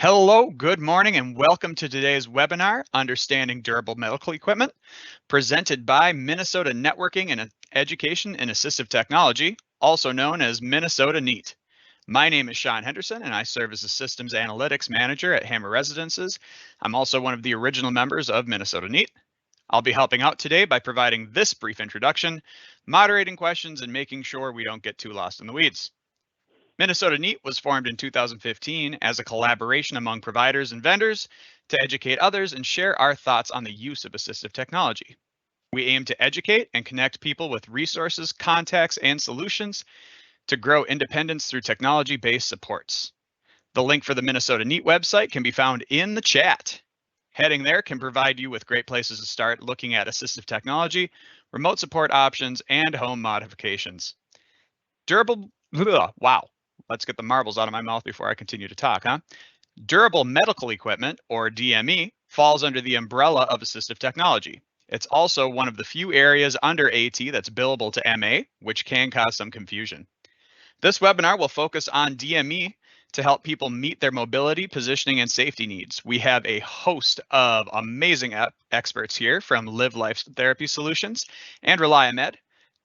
Hello, good morning, and welcome to today's webinar, Understanding Durable Medical Equipment, presented by Minnesota Networking and Education in Assistive Technology, also known as Minnesota NEAT. My name is Sean Henderson, and I serve as a Systems Analytics Manager at Hammer Residences. I'm also one of the original members of Minnesota NEAT. I'll be helping out today by providing this brief introduction, moderating questions, and making sure we don't get too lost in the weeds. Minnesota NEAT was formed in 2015 as a collaboration among providers and vendors to educate others and share our thoughts on the use of assistive technology. We aim to educate and connect people with resources, contacts, and solutions to grow independence through technology-based supports. The link for the Minnesota NEAT website can be found in the chat. Heading there can provide you with great places to start looking at assistive technology, remote support options, and home modifications. Wow. Let's get the marbles out of my mouth before I continue to talk, huh? Durable medical equipment, or DME, falls under the umbrella of assistive technology. It's also one of the few areas under AT that's billable to MA, which can cause some confusion. This webinar will focus on DME to help people meet their mobility, positioning, and safety needs. We have a host of amazing experts here from Live Life Therapy Solutions and ReliaMed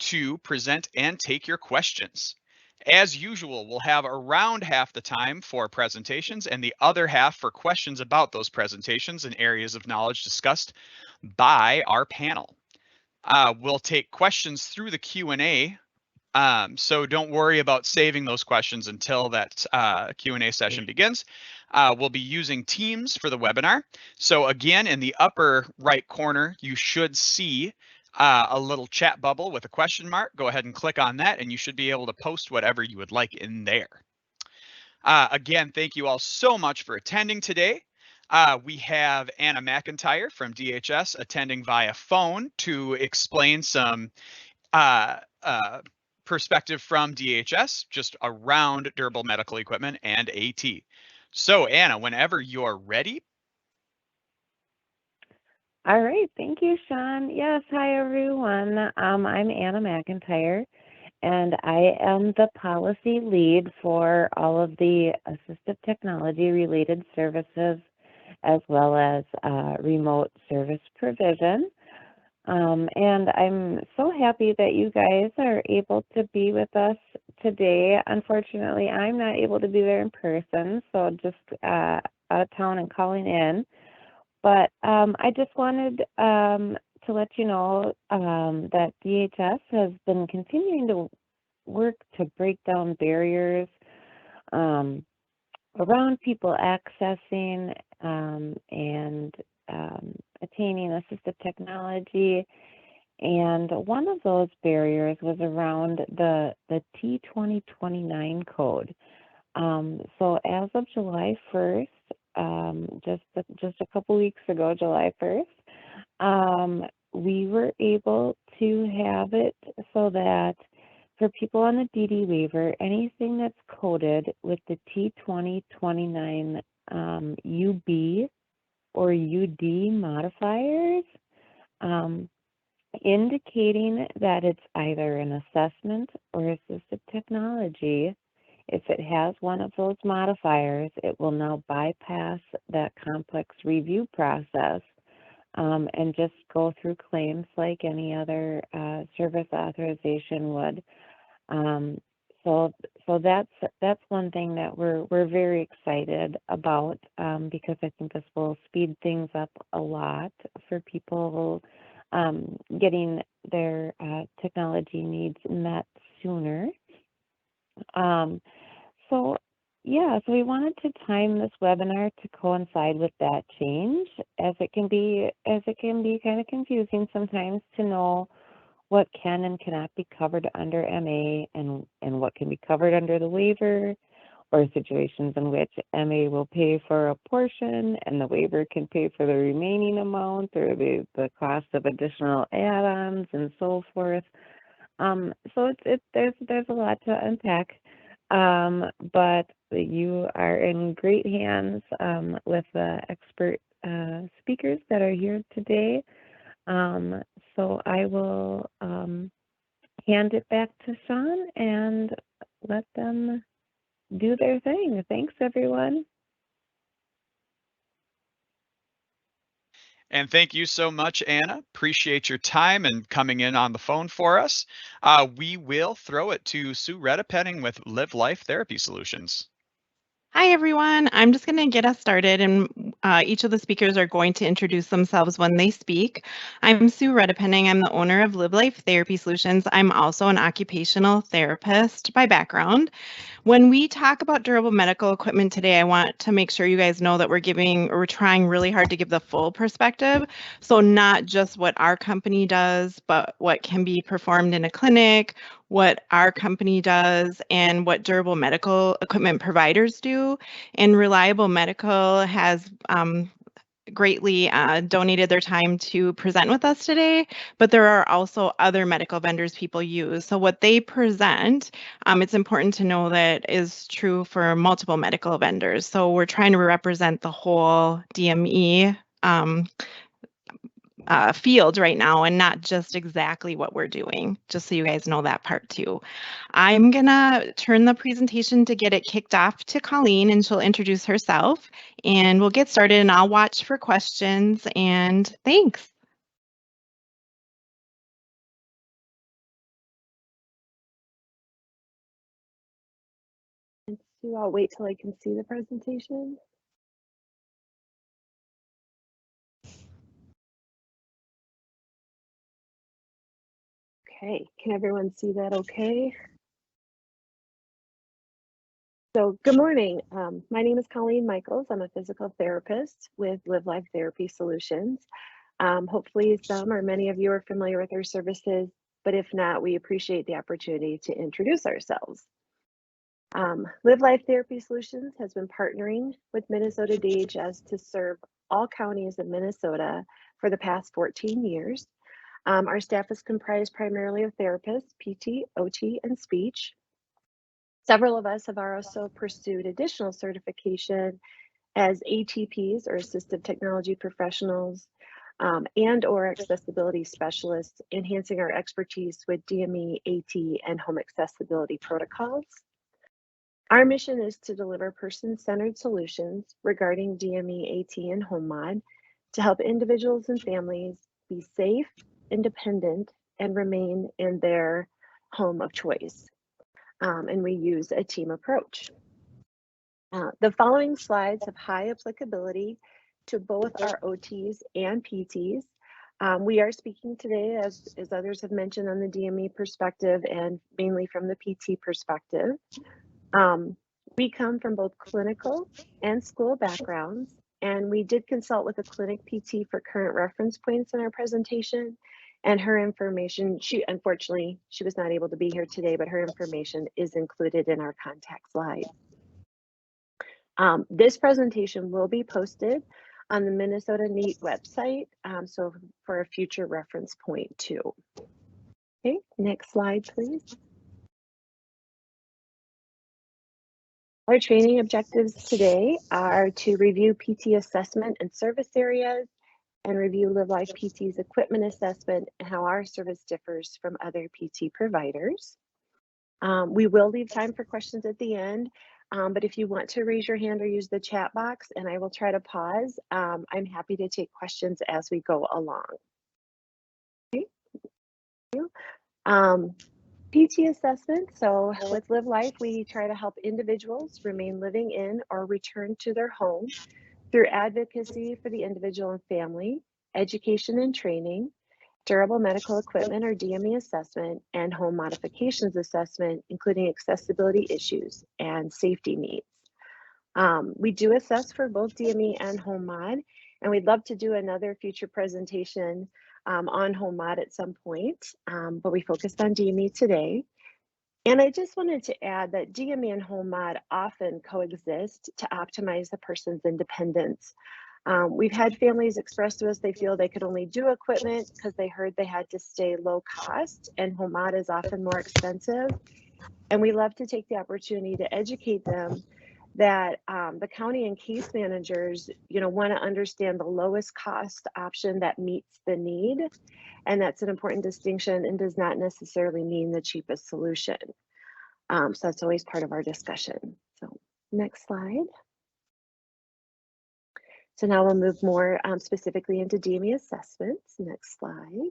to present and take your questions. As usual, we'll have around half the time for presentations and the other half for questions about those presentations and areas of knowledge discussed by our panel. We'll take questions through the Q&A, so don't worry about saving those questions until that Q&A session begins. We'll be using Teams for the webinar. So again, in the upper right corner, you should see a little chat bubble with a question mark. Go ahead and click on that, and you should be able to post whatever you would like in there. Again, thank you all so much for attending today. We have Anna McIntyre from DHS attending via phone to explain some perspective from DHS just around durable medical equipment and AT. So Anna, whenever you're ready. All right, thank you, Sean. Yes, hi everyone. I'm Anna McIntyre, and I am the policy lead for all of the assistive technology related services, as well as remote service provision. And I'm so happy that you guys are able to be with us today. Unfortunately, I'm not able to be there in person, so just out of town and calling in. But I just wanted to let you know that DHS has been continuing to work to break down barriers around people accessing and attaining assistive technology. And one of those barriers was around the T2029 code. So as of July 1st, just a couple weeks ago, July 1st, we were able to have it so that for people on the DD waiver, anything that's coded with the T2029 UB or UD modifiers, indicating that it's either an assessment or assistive technology. If it has one of those modifiers, it will now bypass that complex review process and just go through claims like any other service authorization would. So that's one thing that we're very excited about because I think this will speed things up a lot for people getting their technology needs met sooner. So we wanted to time this webinar to coincide with that change, as it can be kind of confusing sometimes to know what can and cannot be covered under MA and what can be covered under the waiver, or situations in which MA will pay for a portion and the waiver can pay for the remaining amount, or the cost of additional add-ons and so forth. So there's a lot to unpack, but you are in great hands with the expert speakers that are here today. So I will hand it back to Sean and let them do their thing. Thanks, everyone. And thank you so much, Anna. Appreciate your time and coming in on the phone for us. We will throw it to Sue Redepenning with Live Life Therapy Solutions. Hi, everyone. I'm just going to get us started, and each of the speakers are going to introduce themselves when they speak. I'm Sue Redepenning. I'm the owner of Live Life Therapy Solutions. I'm also an occupational therapist by background. When we talk about durable medical equipment today, I want to make sure you guys know that we're trying really hard to give the full perspective. So not just what our company does, but what can be performed in a clinic, what our company does, and what durable medical equipment providers do. And Reliable Medical has greatly donated their time to present with us today, but there are also other medical vendors people use. So what they present, it's important to know that is true for multiple medical vendors. So we're trying to represent the whole DME field right now and not just exactly what we're doing, just so you guys know that part too. I'm gonna turn the presentation to get it kicked off to Colleen, and she'll introduce herself, and we'll get started, and I'll watch for questions, and thanks. Sue, I'll wait till I can see the presentation. Okay, can everyone see that okay? So good morning. My name is Colleen Michaels. I'm a physical therapist with Live Life Therapy Solutions. Hopefully some or many of you are familiar with our services, but if not, we appreciate the opportunity to introduce ourselves. Live Life Therapy Solutions has been partnering with Minnesota DHS to serve all counties in Minnesota for the past 14 years. Our staff is comprised primarily of therapists, PT, OT, and speech. Several of us have also pursued additional certification as ATPs or assistive technology professionals and or accessibility specialists, enhancing our expertise with DME, AT, and home accessibility protocols. Our mission is to deliver person-centered solutions regarding DME, AT, and home mod to help individuals and families be safe, independent, and remain in their home of choice. And we use a team approach. The following slides have high applicability to both our OTs and PTs. We are speaking today, as others have mentioned, on the DME perspective and mainly from the PT perspective. We come from both clinical and school backgrounds, and we did consult with a clinic PT for current reference points in our presentation, and her information, unfortunately, she was not able to be here today, but her information is included in our contact slide. This presentation will be posted on the Minnesota NEAT website, so for a future reference point too. Okay, next slide, please. Our training objectives today are to review PT assessment and service areas and review Live Life PT's equipment assessment and how our service differs from other PT providers. We will leave time for questions at the end, but if you want to raise your hand or use the chat box, and I will try to pause, I'm happy to take questions as we go along. Okay. Thank you. PT assessment. So with Live Life, we try to help individuals remain living in or return to their home through advocacy for the individual and family, education and training, durable medical equipment or DME assessment, and home modifications assessment, including accessibility issues and safety needs. We do assess for both DME and home mod, and we'd love to do another future presentation on home mod at some point, but we focused on DME today. And I just wanted to add that DME and home mod often coexist to optimize the person's independence. We've had families express to us they feel they could only do equipment because they heard they had to stay low cost, and home mod is often more expensive. And we love to take the opportunity to educate them that the county and case managers, want to understand the lowest cost option that meets the need. And that's an important distinction and does not necessarily mean the cheapest solution. So that's always part of our discussion. So next slide. So now we'll move more specifically into DME assessments. Next slide.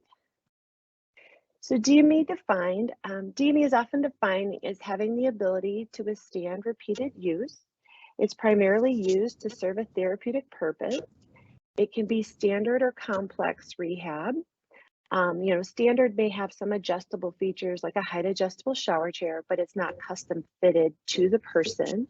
So DME defined, DME is often defined as having the ability to withstand repeated use. It's primarily used to serve a therapeutic purpose. It can be standard or complex rehab. Standard may have some adjustable features like a height adjustable shower chair, but it's not custom fitted to the person.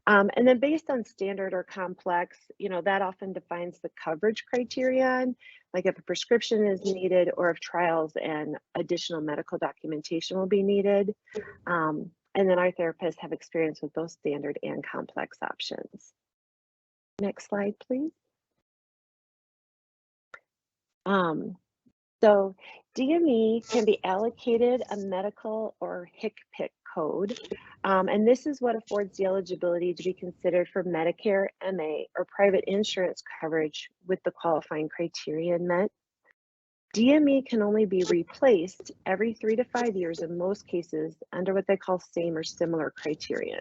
And then based on standard or complex, that often defines the coverage criterion, like if a prescription is needed or if trials and additional medical documentation will be needed. And then our therapists have experience with both standard and complex options. Next slide, please. So DME can be allocated a medical or HCPC code, and this is what affords the eligibility to be considered for Medicare, MA, or private insurance coverage with the qualifying criterion met. DME can only be replaced every 3 to 5 years in most cases under what they call same or similar criterion.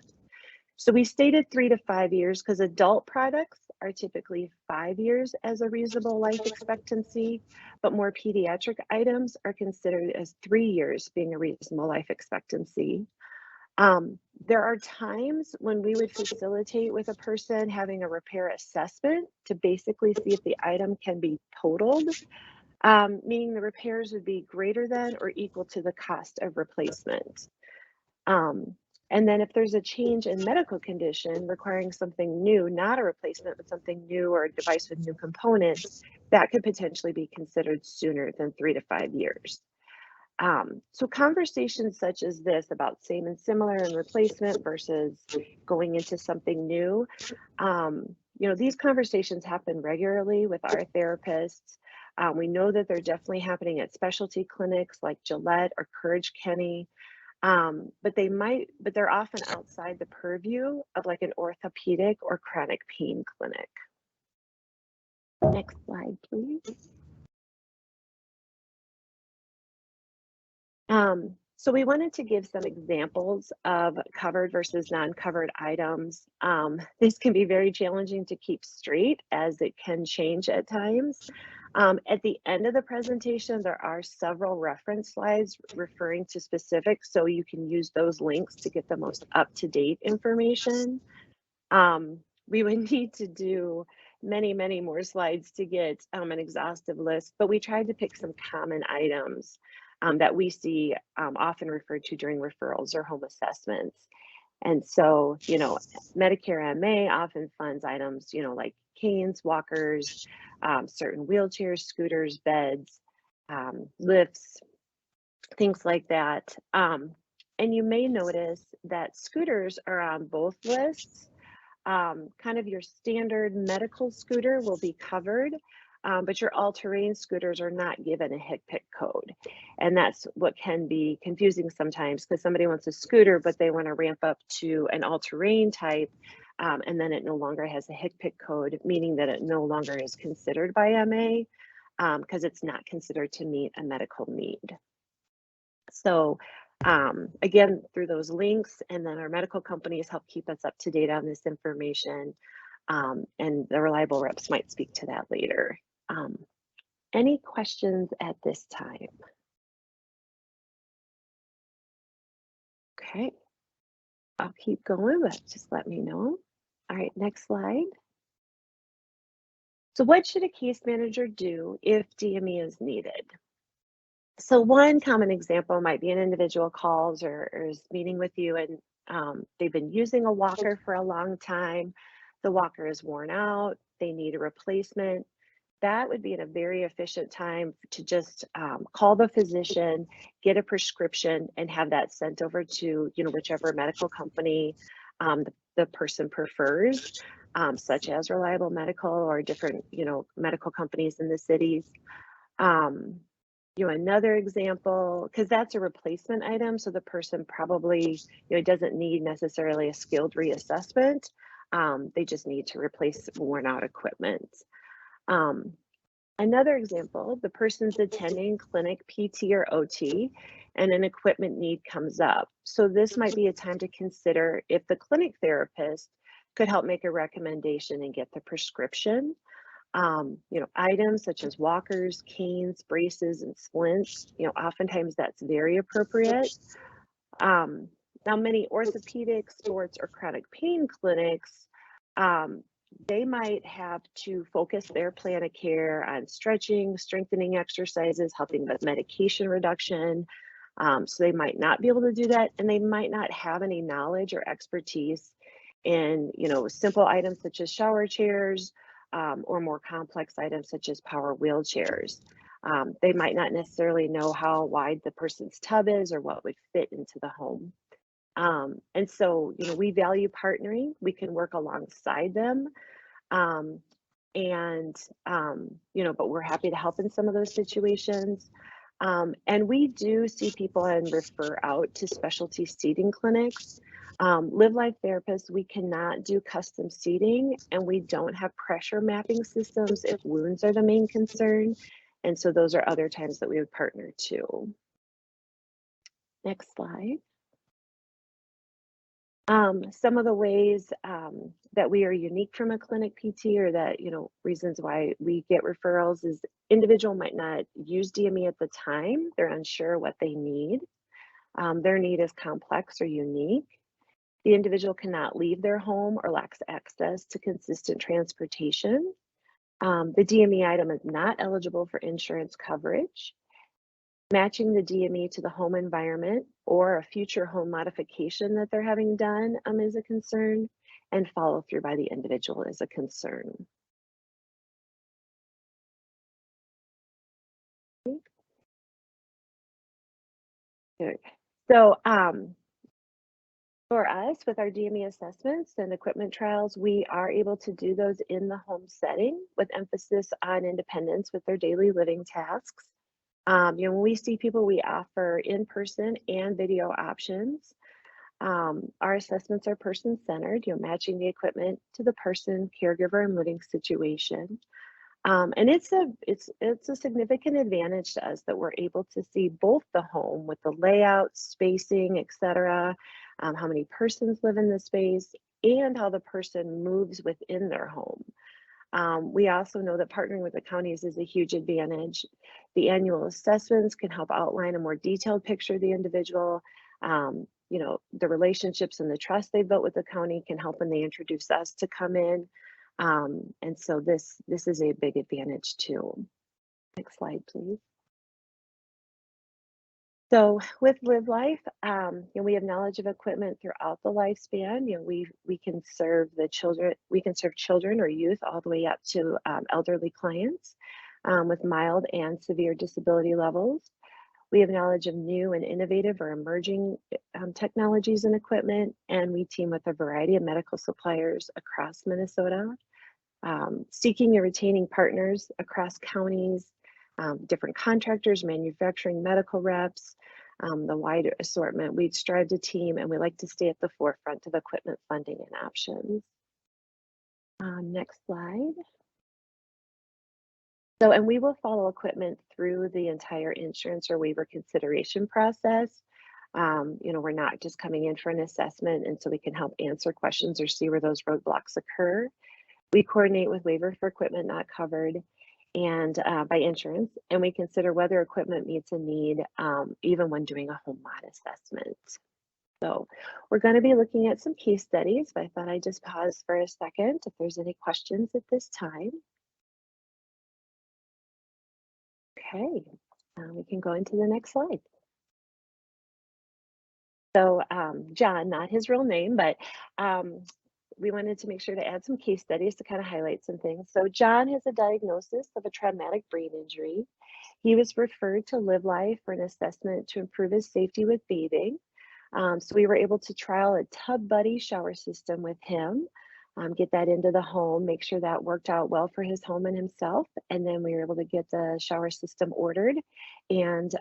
So we stated 3 to 5 years because adult products are typically 5 years as a reasonable life expectancy, but more pediatric items are considered as 3 years being a reasonable life expectancy. There are times when we would facilitate with a person having a repair assessment to basically see if the item can be totaled, meaning the repairs would be greater than or equal to the cost of replacement. And then if there's a change in medical condition requiring something new, not a replacement, but something new or a device with new components, that could potentially be considered sooner than 3 to 5 years. So conversations such as this about same and similar and replacement versus going into something new, these conversations happen regularly with our therapists. We know that they're definitely happening at specialty clinics like Gillette or Courage Kenny. But they're often outside the purview of like an orthopedic or chronic pain clinic. Next slide, please. So we wanted to give some examples of covered versus non-covered items. This can be very challenging to keep straight as it can change at times. At the end of the presentation, there are several reference slides referring to specifics, so you can use those links to get the most up-to-date information. We would need to do many, many more slides to get an exhaustive list, but we tried to pick some common items that we see often referred to during referrals or home assessments. And so, Medicare MA often funds items, like canes, walkers, certain wheelchairs, scooters, beds, lifts, things like that. And you may notice that scooters are on both lists. Kind of your standard medical scooter will be covered, but your all-terrain scooters are not given a HCPC code. And that's what can be confusing sometimes because somebody wants a scooter, but they want to ramp up to an all-terrain type, and then it no longer has a HCPC code, meaning that it no longer is considered by MA because it's not considered to meet a medical need. So again, through those links, and then our medical companies help keep us up to date on this information, and the reliable reps might speak to that later. Any questions at this time? Okay, I'll keep going, but just let me know. All right, next slide. So what should a case manager do if DME is needed? So one common example might be an individual calls or is meeting with you and they've been using a walker for a long time. The walker is worn out, they need a replacement. That would be in a very efficient time to just call the physician, get a prescription, and have that sent over to whichever medical company the person prefers, such as Reliable Medical or different medical companies in the cities. Another example, because that's a replacement item, so the person probably doesn't need necessarily a skilled reassessment. They just need to replace worn out equipment. Another example, the person's attending clinic PT or OT and an equipment need comes up. So this might be a time to consider if the clinic therapist could help make a recommendation and get the prescription. Items such as walkers, canes, braces, and splints, oftentimes that's very appropriate. Now, many orthopedic, sports, or chronic pain clinics, they might have to focus their plan of care on stretching, strengthening exercises, helping with medication reduction. So they might not be able to do that, and they might not have any knowledge or expertise in, simple items such as shower chairs, or more complex items such as power wheelchairs. They might not necessarily know how wide the person's tub is or what would fit into the home. And so, we value partnering. We can work alongside them. But we're happy to help in some of those situations. And we do see people and refer out to specialty seating clinics. Live Life therapists, we cannot do custom seating, and we don't have pressure mapping systems if wounds are the main concern. And so those are other times that we would partner too. Next slide. Some of the ways that we are unique from a clinic PT, or that, reasons why we get referrals, is individual might not use DME at the time. They're unsure what they need. Their need is complex or unique. The individual cannot leave their home or lacks access to consistent transportation. The DME item is not eligible for insurance coverage. Matching the DME to the home environment or a future home modification that they're having done is a concern, and follow through by the individual is a concern. So for us, with our DME assessments and equipment trials, we are able to do those in the home setting with emphasis on independence with their daily living tasks. When we see people, we offer in-person and video options. Our assessments are person-centered, matching the equipment to the person, caregiver, and living situation. And it's a significant advantage to us that we're able to see both the home with the layout, spacing, etc., how many persons live in the space, and how the person moves within their home. We also know that partnering with the counties is a huge advantage. The annual assessments can help outline a more detailed picture of the individual. The relationships and the trust they built with the county can help when they introduce us to come in. And so this is a big advantage too. Next slide, please. So with Live Life, we have knowledge of equipment throughout the lifespan. We can serve the children, we can serve children or youth all the way up to elderly clients with mild and severe disability levels. We have knowledge of new and innovative or emerging technologies and equipment, and we team with a variety of medical suppliers across Minnesota, seeking and retaining partners across counties, different contractors, manufacturing, medical reps, the wide assortment. We strive to team, and we like to stay at the forefront of equipment funding and options. Next slide. So, and we will follow equipment through the entire insurance or waiver consideration process. We're not just coming in for an assessment, and so we can help answer questions or see where those roadblocks occur. We coordinate with waiver for equipment not covered and by insurance, and we consider whether equipment meets a need even when doing a home mod assessment. So we're going to be looking at some case studies, but I thought I'd just pause for a second if there's any questions at this time. Okay, we can go into the next slide. So John, not his real name, but we wanted to make sure to add some case studies to kind of highlight some things. So John has a diagnosis of a traumatic brain injury. He was referred to Live Life for an assessment to improve his safety with bathing. So we were able to trial a Tub Buddy shower system with him, get that into the home, make sure that worked out well for his home and himself. And then we were able to get the shower system ordered and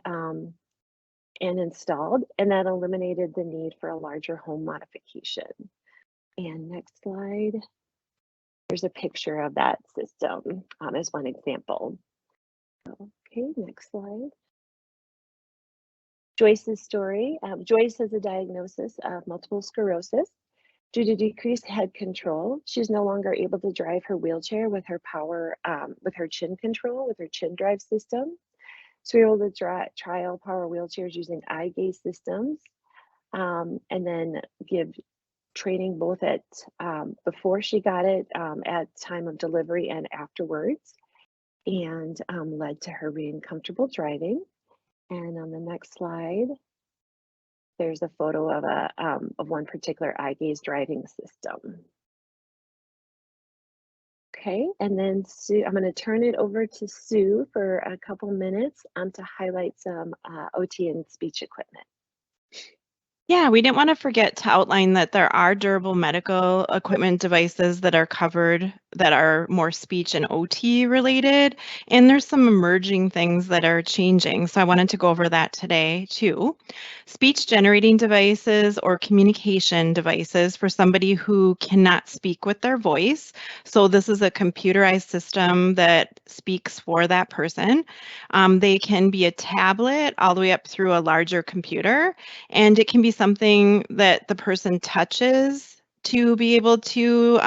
installed, and that eliminated the need for a larger home modification. And next slide. There's a picture of that system as one example. Okay, next slide. Joyce's story. Joyce has a diagnosis of multiple sclerosis. Due to decreased head control, she's no longer able to drive her wheelchair with her with her chin control, with her chin drive system. So we were able to trial power wheelchairs using eye gaze systems, and then give training both at before she got it, at time of delivery and afterwards, and led to her being comfortable driving. And on the next slide, there's a photo of one particular eye gaze driving system. Okay, and then Sue, I'm going to turn it over to Sue for a couple minutes to highlight some OT and speech equipment. Yeah, we didn't want to forget to outline that there are durable medical equipment devices that are covered that are more speech and OT related, and there's some emerging things that are changing. So I wanted to go over that today too. Speech generating devices or communication devices for somebody who cannot speak with their voice. So this is a computerized system that speaks for that person. They can be a tablet all the way up through a larger computer, and it can be something that the person touches to be able to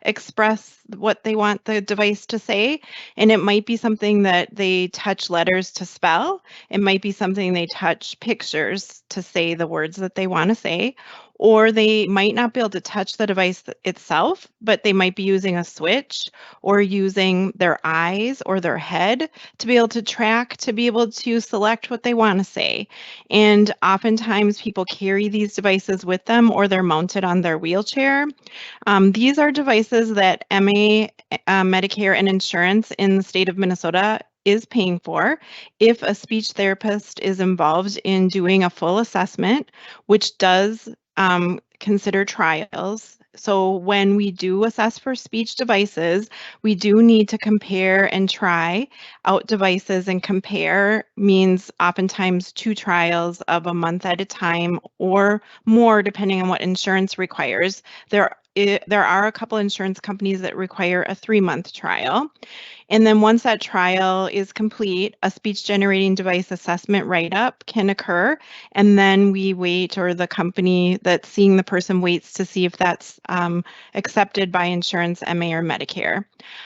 express what they want the device to say. And it might be something that they touch letters to spell. It might be something they touch pictures to say the words that they want to say. Or they might not be able to touch the device itself, but they might be using a switch or using their eyes or their head to be able to track, to be able to select what they want to say. And oftentimes people carry these devices with them or they're mounted on their wheelchair. These are devices that MA, Medicare, and insurance in the state of Minnesota is paying for if a speech therapist is involved in doing a full assessment, which does consider trials. So when we do assess for speech devices, we do need to compare and try out devices, and compare means oftentimes 2 trials of a month at a time or more, depending on what insurance requires. There are a couple insurance companies that require a 3-month trial. And then once that trial is complete, a speech generating device assessment write-up can occur. And then we wait, or the company that's seeing the person waits to see if that's accepted by insurance, MA, or Medicare.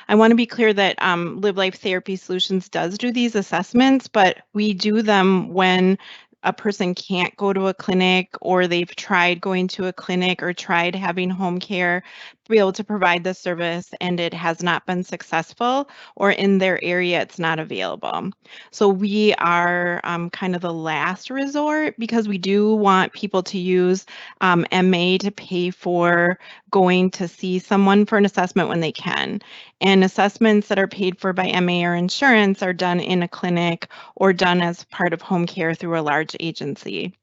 I want to be clear that Live Life Therapy Solutions does do these assessments, but we do them when a person can't go to a clinic, or they've tried going to a clinic or tried having home care, be able to provide the service and it has not been successful, or in their area it's not available. So we are kind of the last resort, because we do want people to use MA to pay for going to see someone for an assessment when they can. And assessments that are paid for by MA or insurance are done in a clinic or done as part of home care through a large agency.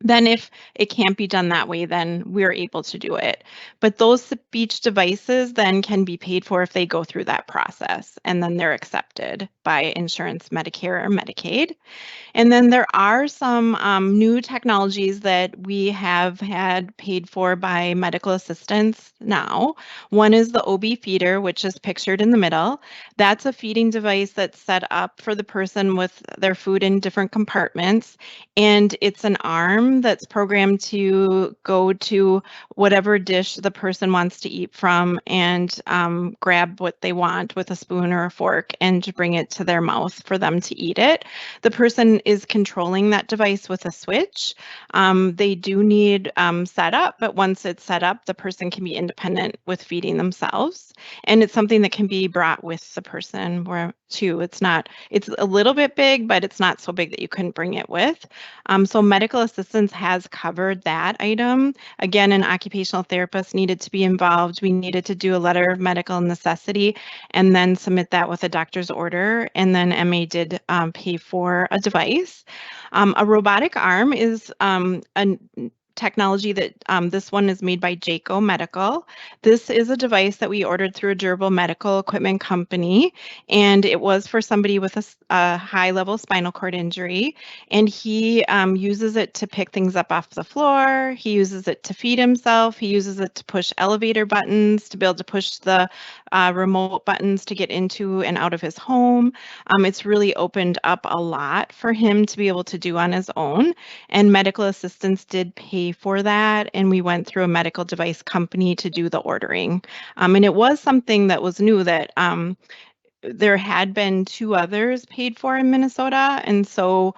Then if it can't be done that way, then we're able to do it. But those speech devices then can be paid for if they go through that process, and then they're accepted by insurance, Medicare, or Medicaid. And then there are some new technologies that we have had paid for by medical assistants now. One is the OB feeder, which is pictured in the middle. That's a feeding device that's set up for the person with their food in different compartments. And it's an arm that's programmed to go to whatever dish the person wants to eat from and grab what they want with a spoon or a fork and to bring it to their mouth for them to eat it. The person is controlling that device with a switch. They do need setup, but once it's set up, the person can be independent with feeding themselves. And it's something that can be brought with the person where too. It's a little bit big, but it's not so big that you couldn't bring it with. So medical assistance has covered that item. Again, an occupational therapist needed to be involved. We needed to do a letter of medical necessity and then submit that with a doctor's order. And then MA did pay for a device. A robotic arm is a technology that this one is made by Jayco Medical. This is a device that we ordered through a durable medical equipment company, and it was for somebody with a high-level spinal cord injury, and he uses it to pick things up off the floor. He uses it to feed himself. He uses it to push elevator buttons, to be able to push the remote buttons to get into and out of his home. It's really opened up a lot for him to be able to do on his own, and medical assistants did pay pay for that, and we went through a medical device company to do the ordering. And it was something that was new that there had been 2 others paid for in Minnesota, and so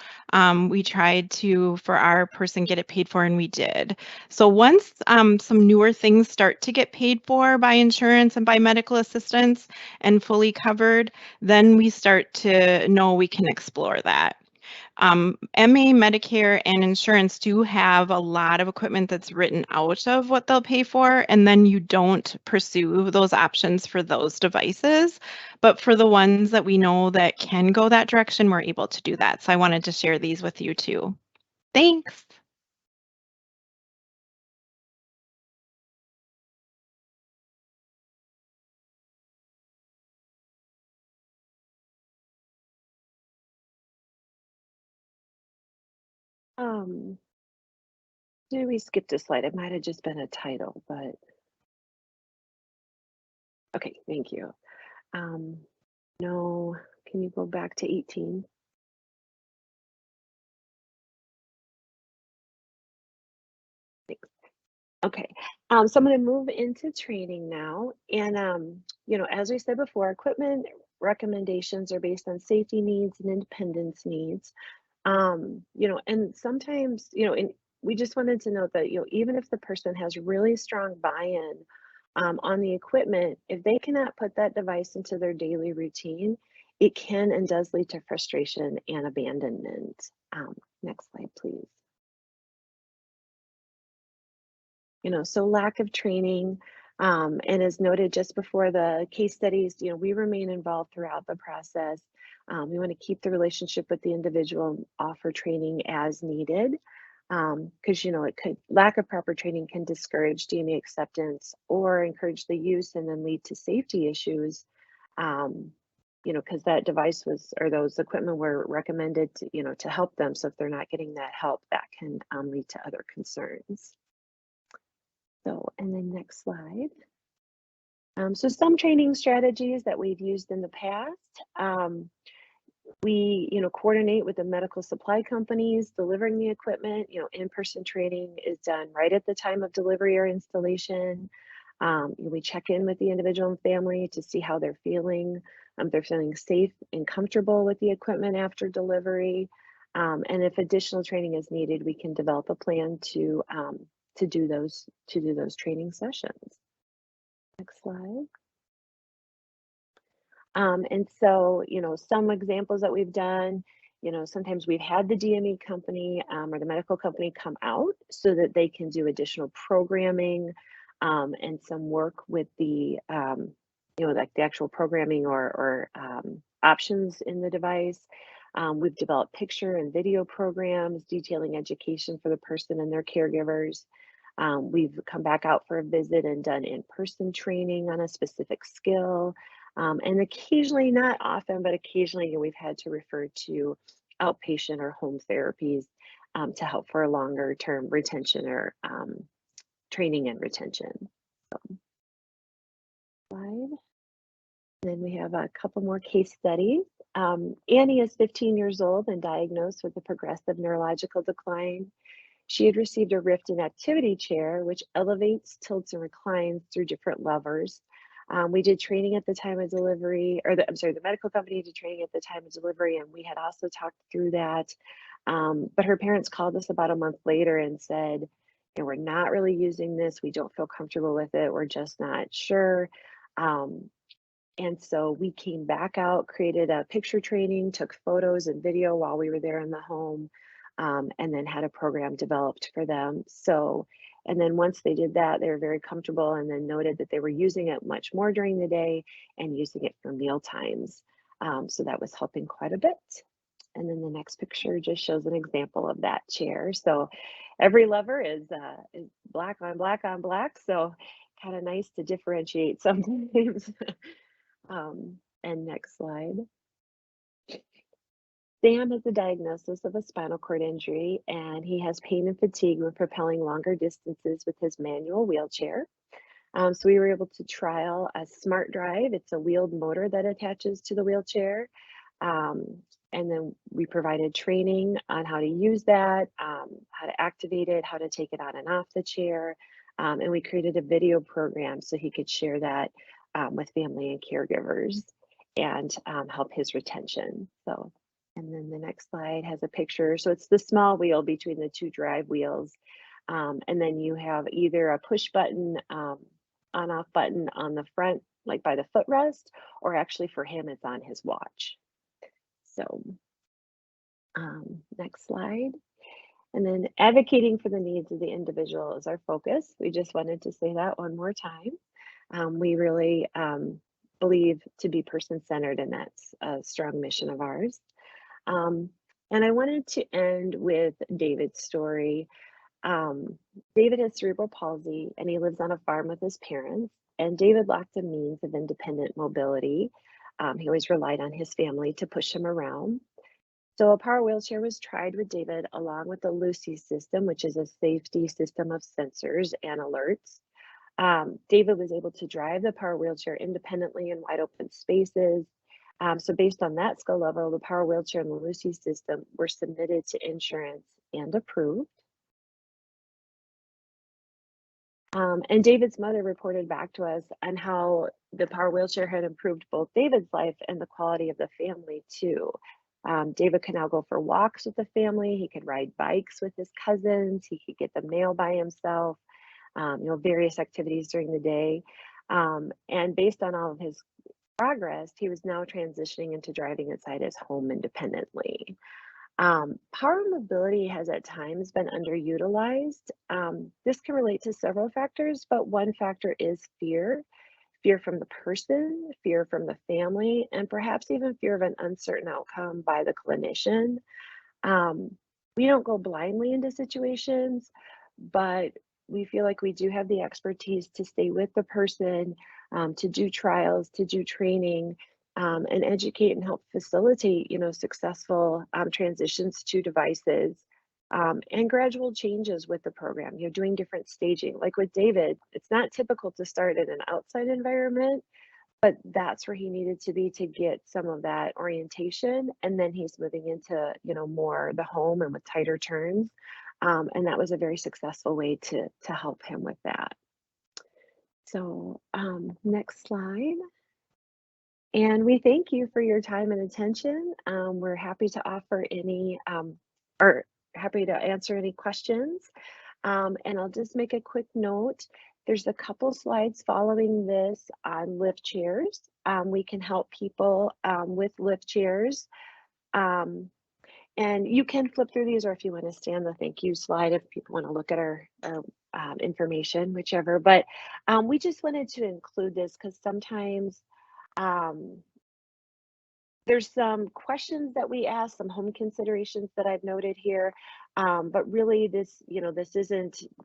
we tried to, for our person, get it paid for, and we did. So once some newer things start to get paid for by insurance and by medical assistance and fully covered, then we start to know we can explore that. MA, Medicare, and insurance do have a lot of equipment that's written out of what they'll pay for, and then you don't pursue those options for those devices. But for the ones that we know that can go that direction, we're able to do that. So I wanted to share these with you too. Thanks. Did we skip a slide? It might have just been a title, but okay, thank you. No, can you go back to 18? Thanks. Okay, so I'm going to move into training now. And, you know, as we said before, equipment recommendations are based on safety needs and independence needs. You know, and sometimes, you know, and we just wanted to note that, you know, even if the person has really strong buy-in on the equipment, if they cannot put that device into their daily routine, it can and does lead to frustration and abandonment. Next slide, please. You know, so lack of training, and as noted just before the case studies, you know, we remain involved throughout the process. We want to keep the relationship with the individual and offer training as needed, because, you know, lack of proper training can discourage DME acceptance or encourage the use and then lead to safety issues. You know, because that device was, or those equipment were recommended to, you know, to help them. So if they're not getting that help, that can lead to other concerns. So, and then next slide. So some training strategies that we've used in the past. We, you know, coordinate with the medical supply companies delivering the equipment. You know, in-person training is done right at the time of delivery or installation. We check in with the individual and family to see how they're feeling. They're feeling safe and comfortable with the equipment after delivery. And if additional training is needed, we can develop a plan to do those training sessions. Next slide. And so, you know, some examples that we've done, you know, sometimes we've had the DME company or the medical company come out so that they can do additional programming and some work with the, you know, like the actual programming or options in the device. We've developed picture and video programs detailing education for the person and their caregivers. We've come back out for a visit and done in-person training on a specific skill. And occasionally, not often, but occasionally, you know, we've had to refer to outpatient or home therapies to help for a longer term retention or training and retention. So, slide. Then we have a couple more case studies. Annie is 15 years old and diagnosed with a progressive neurological decline. She had received a Rift and Activity chair, which elevates, tilts, and reclines through different levers. We did training at the time of delivery, or the medical company did training at the time of delivery, and we had also talked through that. But her parents called us about a month later and said, you know, we're not really using this. We don't feel comfortable with it. We're just not sure. And so we came back out, created a picture training, took photos and video while we were there in the home, and then had a program developed for them. So, and then once they did that, they were very comfortable and then noted that they were using it much more during the day and using it for meal times. So that was helping quite a bit. And then the next picture just shows an example of that chair. So every lever is black on black on black. So kind of nice to differentiate sometimes. And next slide. Sam has a diagnosis of a spinal cord injury, and he has pain and fatigue when propelling longer distances with his manual wheelchair. So we were able to trial a Smart Drive. It's a wheeled motor that attaches to the wheelchair. And then we provided training on how to use that, how to activate it, how to take it on and off the chair. And we created a video program so he could share that with family and caregivers and help his retention. So, and then the next slide has a picture. So it's the small wheel between the two drive wheels. And then you have either a push button, on-off button on the front, like by the footrest, or actually for him, it's on his watch. So next slide. And then advocating for the needs of the individual is our focus. We just wanted to say that one more time. We really believe to be person-centered, and that's a strong mission of ours. And I wanted to end with David's story. David has cerebral palsy and he lives on a farm with his parents, and David lacked a means of independent mobility. He always relied on his family to push him around. So a power wheelchair was tried with David along with the Lucy system, which is a safety system of sensors and alerts. David was able to drive the power wheelchair independently in wide open spaces. So based on that skill level, the power wheelchair and the Lucy system were submitted to insurance and approved. And David's mother reported back to us on how the power wheelchair had improved both David's life and the quality of the family too. David could now go for walks with the family. He could ride bikes with his cousins. He could get the mail by himself, various activities during the day. And based on all of his progress, he was now transitioning into driving inside his home independently. Power mobility has at times been underutilized. This can relate to several factors, but one factor is fear from the person, fear from the family, and perhaps even fear of an uncertain outcome by the clinician. We don't go blindly into situations, but we feel like we do have the expertise to stay with the person, to do trials, to do training, and educate and help facilitate, successful transitions to devices, and gradual changes with the program. You're doing different staging. Like with David, it's not typical to start in an outside environment, but that's where he needed to be to get some of that orientation. And then he's moving into, more the home and with tighter turns. And that was a very successful way to help him with that. So next slide. And we thank you for your time and attention. We're happy to offer any, or happy to answer any questions. And I'll just make a quick note. There's a couple slides following this on lift chairs. We can help people with lift chairs. And you can flip through these, or if you want to stay on the thank you slide, if people want to look at our information, whichever. But we just wanted to include this because sometimes there's some questions that we ask, some home considerations that I've noted here, but really this, this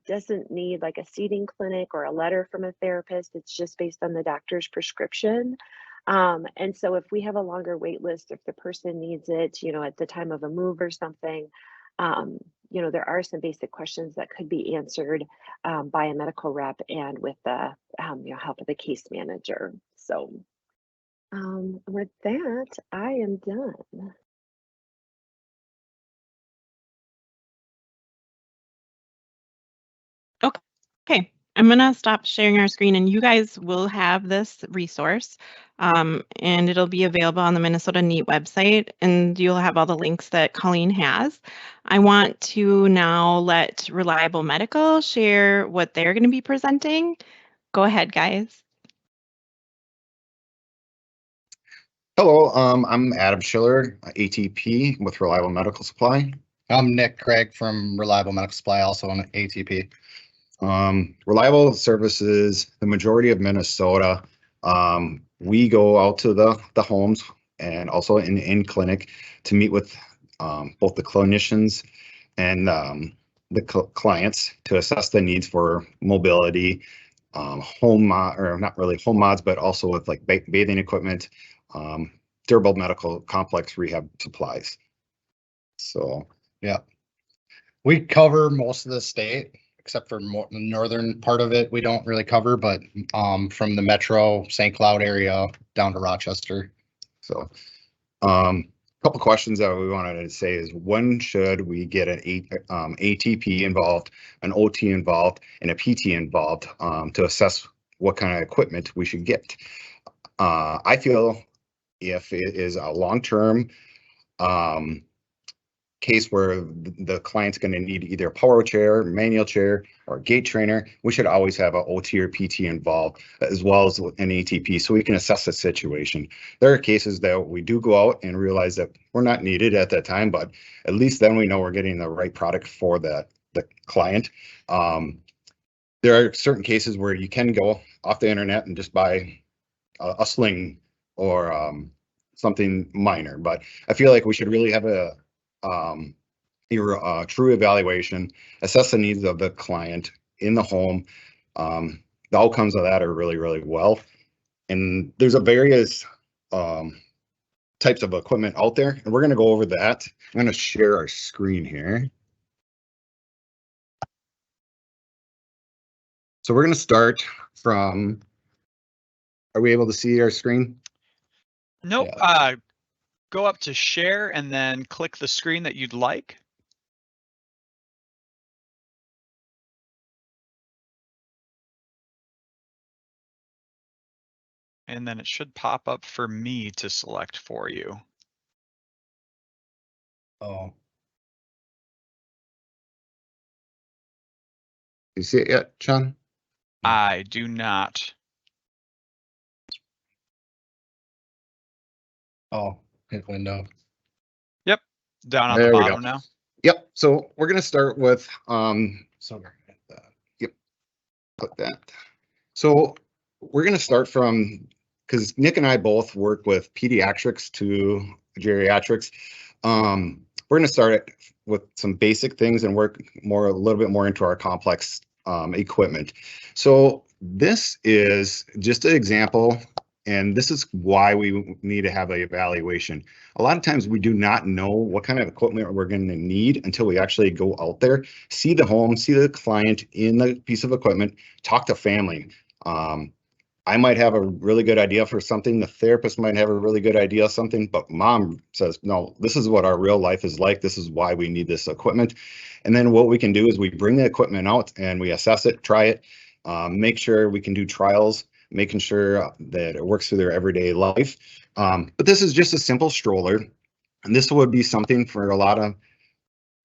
doesn't need like a seating clinic or a letter from a therapist. It's just based on the doctor's prescription. And so if we have a longer wait list, if the person needs it, at the time of a move or something, there are some basic questions that could be answered by a medical rep and with the help of the case manager. So with that, I am done. Okay, I'm going to stop sharing our screen, and you guys will have this resource, and it'll be available on the Minnesota NEAT website, and you'll have all the links that Colleen has. I want to now let Reliable Medical share what they're going to be presenting. Go ahead, guys. Hello, I'm Adam Schiller, ATP with Reliable Medical Supply. I'm Nick Craig from Reliable Medical Supply, also on ATP. Reliable services the majority of Minnesota. We go out to the homes and also in clinic to meet with both the clinicians and the clients to assess the needs for mobility, or not really home mods, but also with like bathing equipment, durable medical complex rehab supplies. So yeah, we cover most of the state except for the northern part of it. We don't really cover, but from the metro St. Cloud area down to Rochester. So Couple questions that we wanted to say is, when should we get an ATP involved, an OT involved, and a PT involved to assess what kind of equipment we should get? I feel if it is a long-term case where the client's going to need either a power chair, manual chair, or gait trainer, we should always have an OT or PT involved, as well as an ATP, so we can assess the situation. There are cases that we do go out and realize that we're not needed at that time, but at least then we know we're getting the right product for the client. There are certain cases where you can go off the internet and just buy a sling or something minor, but I feel like we should really have a true evaluation, assess the needs of the client in the home. The outcomes of that are really well. And there's a various types of equipment out there, and we're going to go over that. I'm going to share our screen here. So we're going to start from, are we able to see our screen? Nope. Yeah. Go up to share and then click the screen that you'd like. And then it should pop up for me to select for you. Oh. You see it yet, Sean? I do not. Oh, hit window. Yep, down on There the we bottom go. now. Yep. So we're going to start with So yep, put that. So we're going to start from, because Nick and I both work with pediatrics to geriatrics. We're going to start with some basic things and work a little bit more into our complex equipment. So this is just an example, and this is why we need to have an evaluation. A lot of times we do not know what kind of equipment we're going to need until we actually go out there, see the home, see the client in the piece of equipment, talk to family. I might have a really good idea for something. The therapist might have a really good idea of something, but mom says, no, this is what our real life is like. This is why we need this equipment. And then what we can do is we bring the equipment out and we assess it, try it, make sure we can do trials, making sure that it works through their everyday life. But this is just a simple stroller. And this would be something for a lot of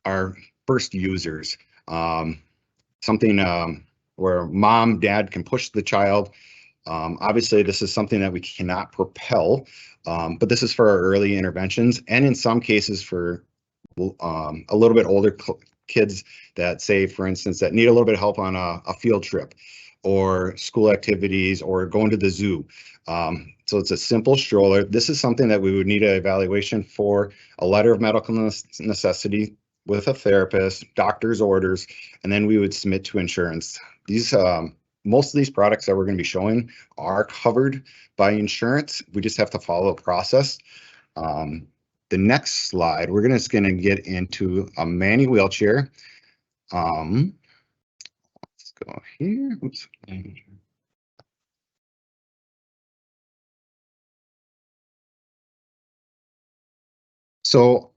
our first users. Something where mom, dad can push the child. Obviously, this is something that we cannot propel, but this is for our early interventions, and in some cases for a little bit older kids that, say, for instance, that need a little bit of help on a field trip or school activities or going to the zoo. So it's a simple stroller. This is something that we would need an evaluation for, a letter of medical necessity with a therapist, doctor's orders, and then we would submit to insurance. These most of these products that we're going to be showing are covered by insurance. We just have to follow a process. The next slide, we're just going to get into a manual wheelchair. Let's go here. Oops. So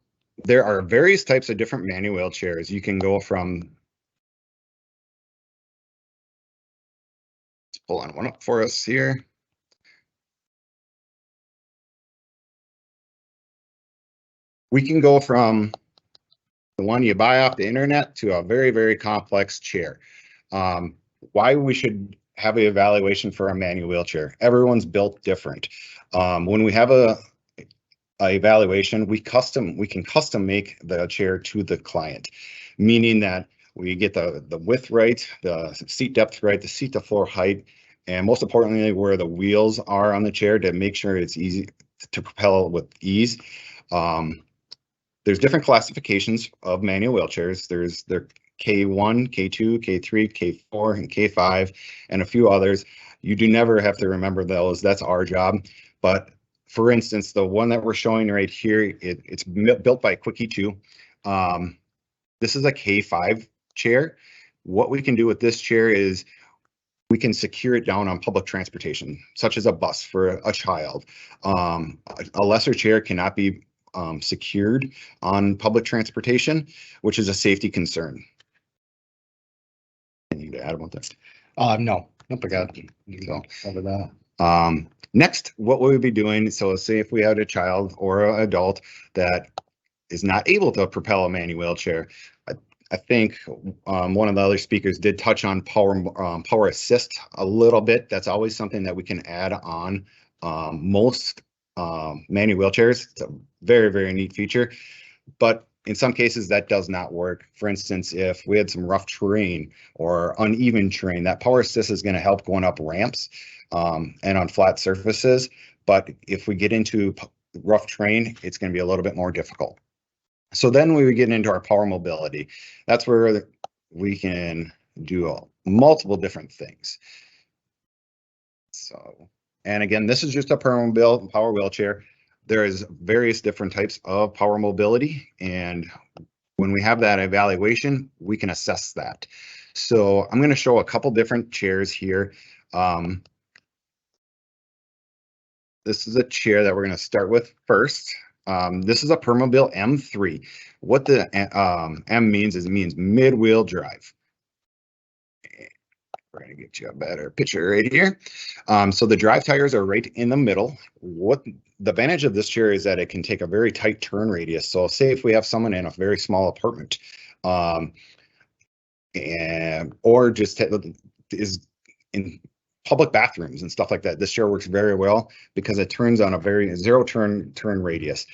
there are various types of different manual wheelchairs. You can go from, let's pull on one up for us here. We can go from the one you buy off the internet to a very complex chair. Why we should have an evaluation for a manual wheelchair? Everyone's built different. When we have a evaluation, we can custom make the chair to the client, meaning that we get the width right, the seat depth right, the seat to floor height, and most importantly, where the wheels are on the chair to make sure it's easy to propel with ease. There's different classifications of manual wheelchairs. There's K1, K2, K3, K4, and K5, and a few others. You do never have to remember those. That's our job. But for instance, the one that we're showing right here, it's built by Quickie 2. This is a K5 chair. What we can do with this chair is we can secure it down on public transportation, such as a bus for a child. A lesser chair cannot be secured on public transportation, which is a safety concern. Anything to add about that? No, nope, I got cover that. Next, what we would be doing, so say if we had a child or an adult that is not able to propel a manual wheelchair, I think one of the other speakers did touch on power assist a little bit. That's always something that we can add on most manual wheelchairs. It's a very, very neat feature, but in some cases that does not work. For instance, if we had some rough terrain or uneven terrain, that power assist is going to help going up ramps and on flat surfaces. But if we get into rough terrain, it's going to be a little bit more difficult. So then we would get into our power mobility. That's where we can do multiple different things. So, and again, this is just a power wheelchair. There is various different types of power mobility, and when we have that evaluation, we can assess that. So I'm going to show a couple different chairs here. This is a chair that we're going to start with first. This is a Permobil M3. What the M means is it means mid-wheel drive. We're going to get you a better picture right here. So the drive tires are right in the middle. What the advantage of this chair is that it can take a very tight turn radius. So say if we have someone in a very small apartment, or just is in public bathrooms and stuff like that, this chair works very well because it turns on a very zero turn radius.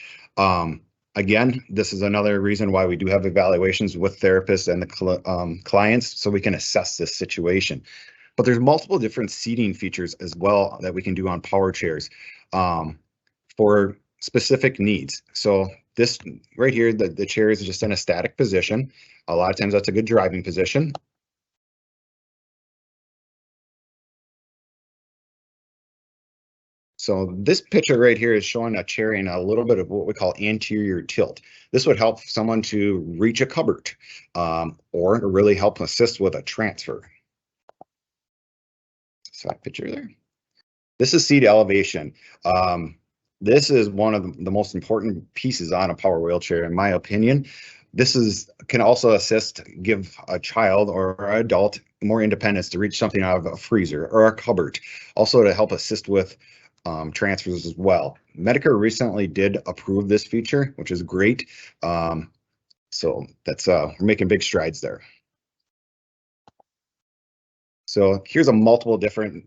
Again, this is another reason why we do have evaluations with therapists and the clients, so we can assess this situation. But there's multiple different seating features as well that we can do on power chairs for specific needs. So this right here, the chair is just in a static position. A lot of times that's a good driving position. So this picture right here is showing a chair in a little bit of what we call anterior tilt. This would help someone to reach a cupboard or to really help assist with a transfer. So that picture there. This is seat elevation. This is one of the most important pieces on a power wheelchair, in my opinion. This can also assist, give a child or an adult more independence to reach something out of a freezer or a cupboard. Also to help assist with transfers as well. Medicare recently did approve this feature, which is great. So that's we're making big strides there. So here's a multiple different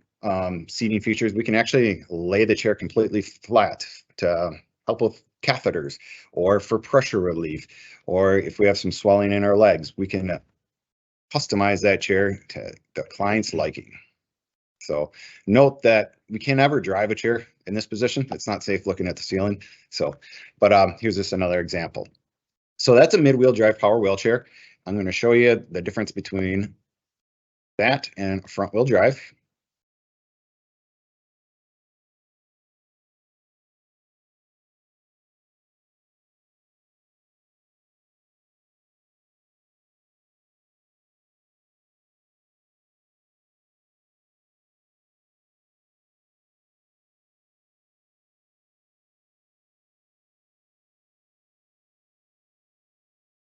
seating features. We can actually lay the chair completely flat to help with catheters or for pressure relief, or if we have some swelling in our legs, we can customize that chair to the client's liking. So note that we can never drive a chair in this position. It's not safe looking at the ceiling. So, but here's just another example. So that's a mid-wheel drive power wheelchair. I'm going to show you the difference between that and front-wheel drive.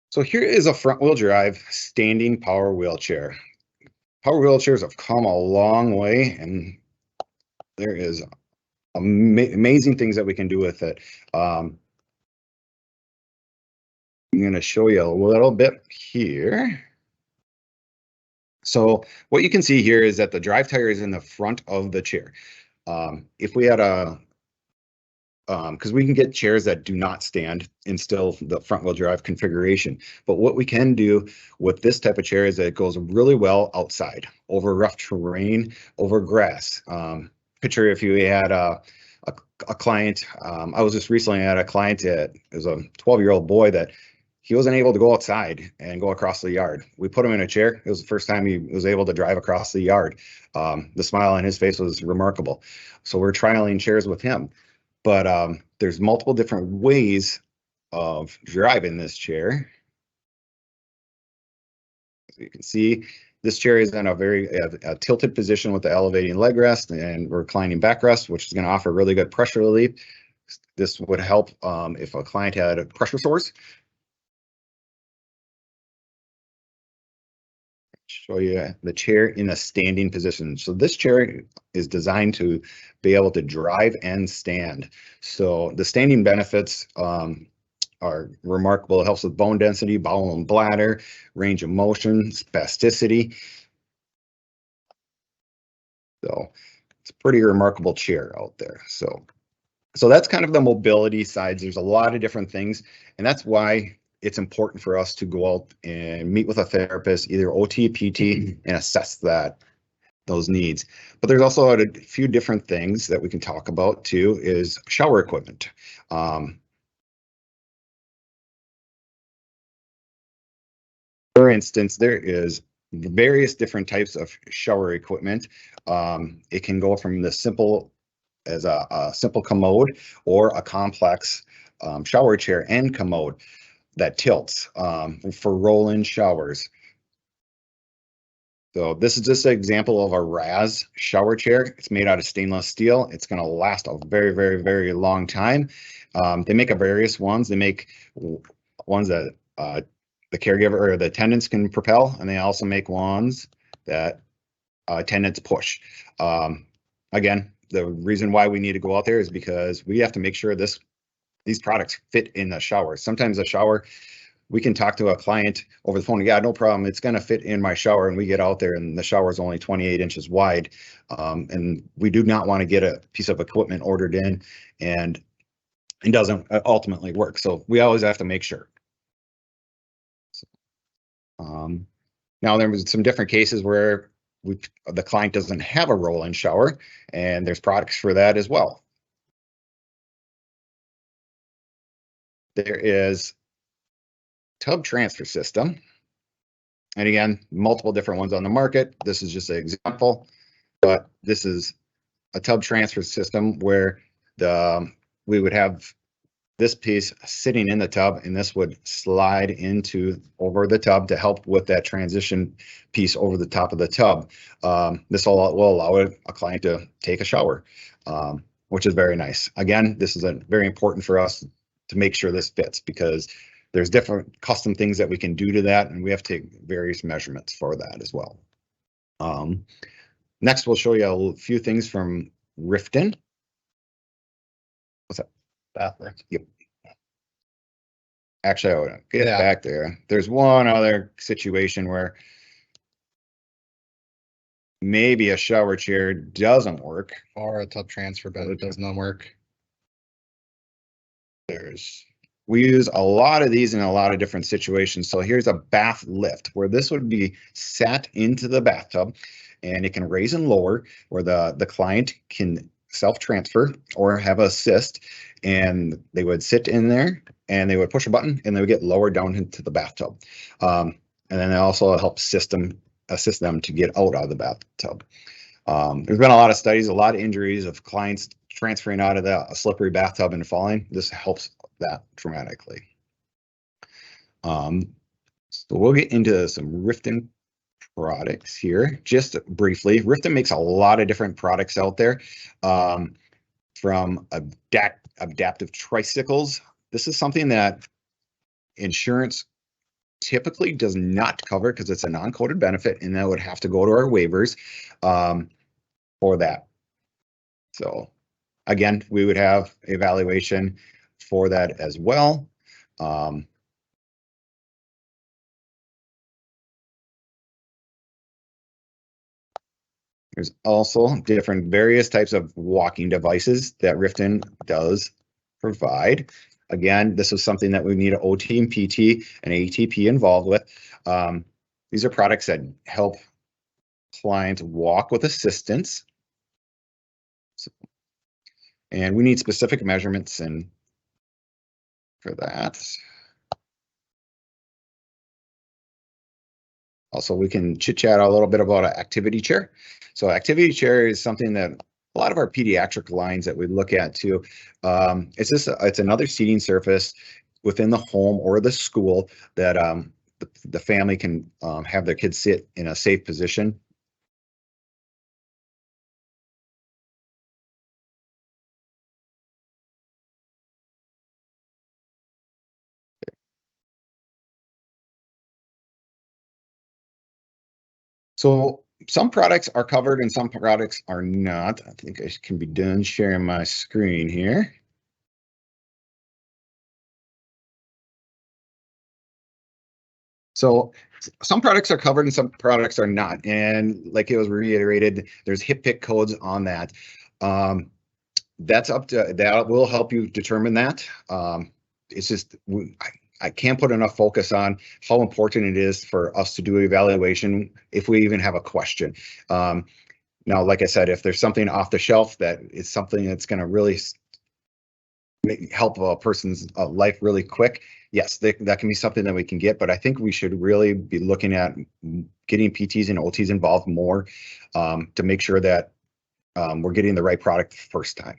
So here is a front-wheel drive standing power wheelchair. Power wheelchairs have come a long way, and there is amazing things that we can do with it. I'm going to show you a little bit here. So what you can see here is that the drive tire is in the front of the chair. If we had because we can get chairs that do not stand in still the front wheel drive configuration. But what we can do with this type of chair is that it goes really well outside, over rough terrain, over grass. Picture if you had a client, I was just recently at a client that is a 12-year-old boy that he wasn't able to go outside and go across the yard. We put him in a chair. It was the first time he was able to drive across the yard. The smile on his face was remarkable. So we're trialing chairs with him. But there's multiple different ways of driving this chair. As you can see, This chair is in a very tilted position with the elevating leg rest and reclining backrest, which is going to offer really good pressure relief. This would help if a client had pressure sores. Show you the chair in a standing position. So this chair is designed to be able to drive and stand. So the standing benefits are remarkable. It helps with bone density, bowel and bladder, range of motion, spasticity. So it's a pretty remarkable chair out there. So that's kind of the mobility sides. There's a lot of different things, and that's why it's important for us to go out and meet with a therapist, either OT, PT, and assess those needs. But there's also a few different things that we can talk about too, is shower equipment. For instance, there is various different types of shower equipment. It can go from the simple as a simple commode or a complex shower chair and commode that tilts for roll-in showers. So this is just an example of a RAS shower chair. It's made out of stainless steel. It's going to last a very, very, very long time. They make various ones. They make ones that the caregiver or the attendants can propel, and they also make ones that attendants push. Again, the reason why we need to go out there is because we have to make sure these products fit in the shower. Sometimes a shower, we can talk to a client over the phone. Yeah, no problem. It's going to fit in my shower. And we get out there and the shower is only 28 inches wide. And we do not want to get a piece of equipment ordered in and it doesn't ultimately work. So we always have to make sure. Now there was some different cases where the client doesn't have a roll-in shower, and there's products for that as well. There is tub transfer system. And again, multiple different ones on the market. This is just an example, but this is a tub transfer system where we would have this piece sitting in the tub, and this would slide over the tub to help with that transition piece over the top of the tub. This will allow a client to take a shower, which is very nice. Again, this is very important for us to make sure this fits, because there's different custom things that we can do to that, and we have to take various measurements for that as well. Next, we'll show you a few things from Riften. What's that? Bathroom. Yep. Actually, I would get back there. There's one other situation where maybe a shower chair doesn't work. Or a tub transfer, but it does not work. We use a lot of these in a lot of different situations. So here's a bath lift where this would be sat into the bathtub, and it can raise and lower where the client can self-transfer or have assist, and they would sit in there and they would push a button and they would get lowered down into the bathtub. And then it also helps assist them to get out of the bathtub. There's been a lot of studies, a lot of injuries of clients transferring out of a slippery bathtub and falling. This helps that dramatically. So we'll get into some Riften products here just briefly. Riften makes a lot of different products out there, from adaptive tricycles. This is something that insurance typically does not cover because it's a non-coded benefit, and that would have to go to our waivers for that. So again, we would have evaluation for that as well. There's also different various types of walking devices that Riften does provide. Again, this is something that we need an OT and PT and ATP involved with. These are products that help clients walk with assistance. And we need specific measurements and for that. Also, we can chit chat a little bit about an activity chair. So activity chair is something that a lot of our pediatric lines that we look at too. It's another seating surface within the home or the school that the family can have their kids sit in a safe position. So some products are covered and some products are not. I think I can be done sharing my screen here. So some products are covered and some products are not. And like it was reiterated, there's HIPAA codes on that. That's up to, that will help you determine that. It's just, I can't put enough focus on how important it is for us to do evaluation if we even have a question. Now, like I said, if there's something off the shelf that is something that's going to really help a person's life really quick, yes, that can be something that we can get. But I think we should really be looking at getting PTs and OTs involved more to make sure that we're getting the right product first time.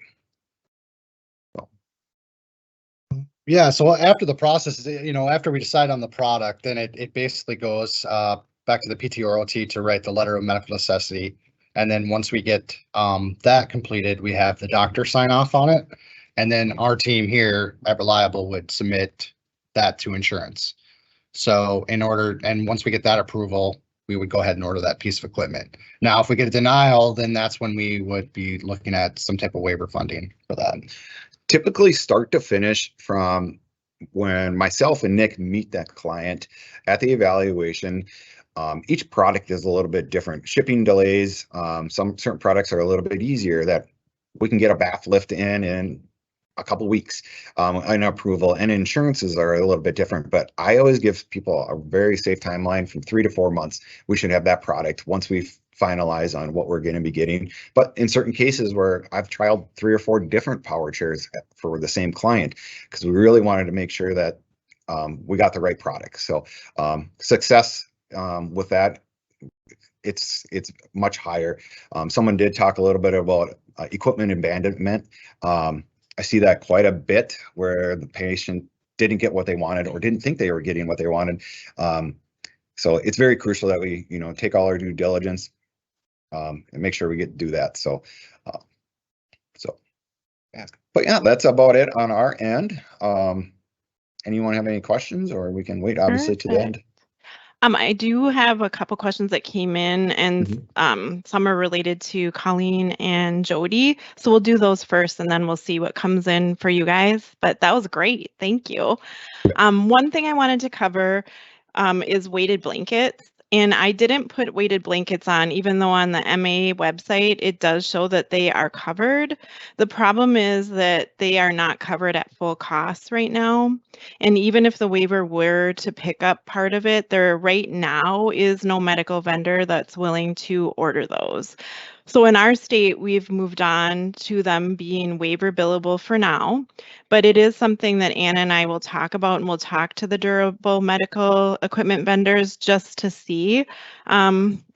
Yeah, so after the process, after we decide on the product, then it basically goes back to the PT or OT to write the letter of medical necessity. And then once we get that completed, we have the doctor sign off on it. And then our team here at Reliable would submit that to insurance. So and once we get that approval, we would go ahead and order that piece of equipment. Now, if we get a denial, then that's when we would be looking at some type of waiver funding for that. Typically start to finish from when myself and Nick meet that client at the evaluation. Each product is a little bit different. Shipping delays, some certain products are a little bit easier that we can get a bath lift in a couple weeks, an approval, and insurances are a little bit different. But I always give people a very safe timeline from 3 to 4 months. We should have that product once we finalize on what we're going to be getting. But in certain cases where I've trialed 3 or 4 different power chairs for the same client, because we really wanted to make sure that we got the right product. So success with that, it's much higher. Someone did talk a little bit about equipment abandonment. I see that quite a bit where the patient didn't get what they wanted or didn't think they were getting what they wanted. So it's very crucial that we, take all our due diligence and make sure we do that. So, but yeah, that's about it on our end. Anyone have any questions, or we can wait obviously to the end? I do have a couple questions that came in, and some are related to Colleen and Jody. So we'll do those first, and then we'll see what comes in for you guys. But that was great. Thank you. One thing I wanted to cover is weighted blankets. And I didn't put weighted blankets on, even though on the MA website, it does show that they are covered. The problem is that they are not covered at full cost right now. And even if the waiver were to pick up part of it, there right now is no medical vendor that's willing to order those. So in our state, we've moved on to them being waiver billable for now, but it is something that Anna and I will talk about, and we'll talk to the durable medical equipment vendors just to see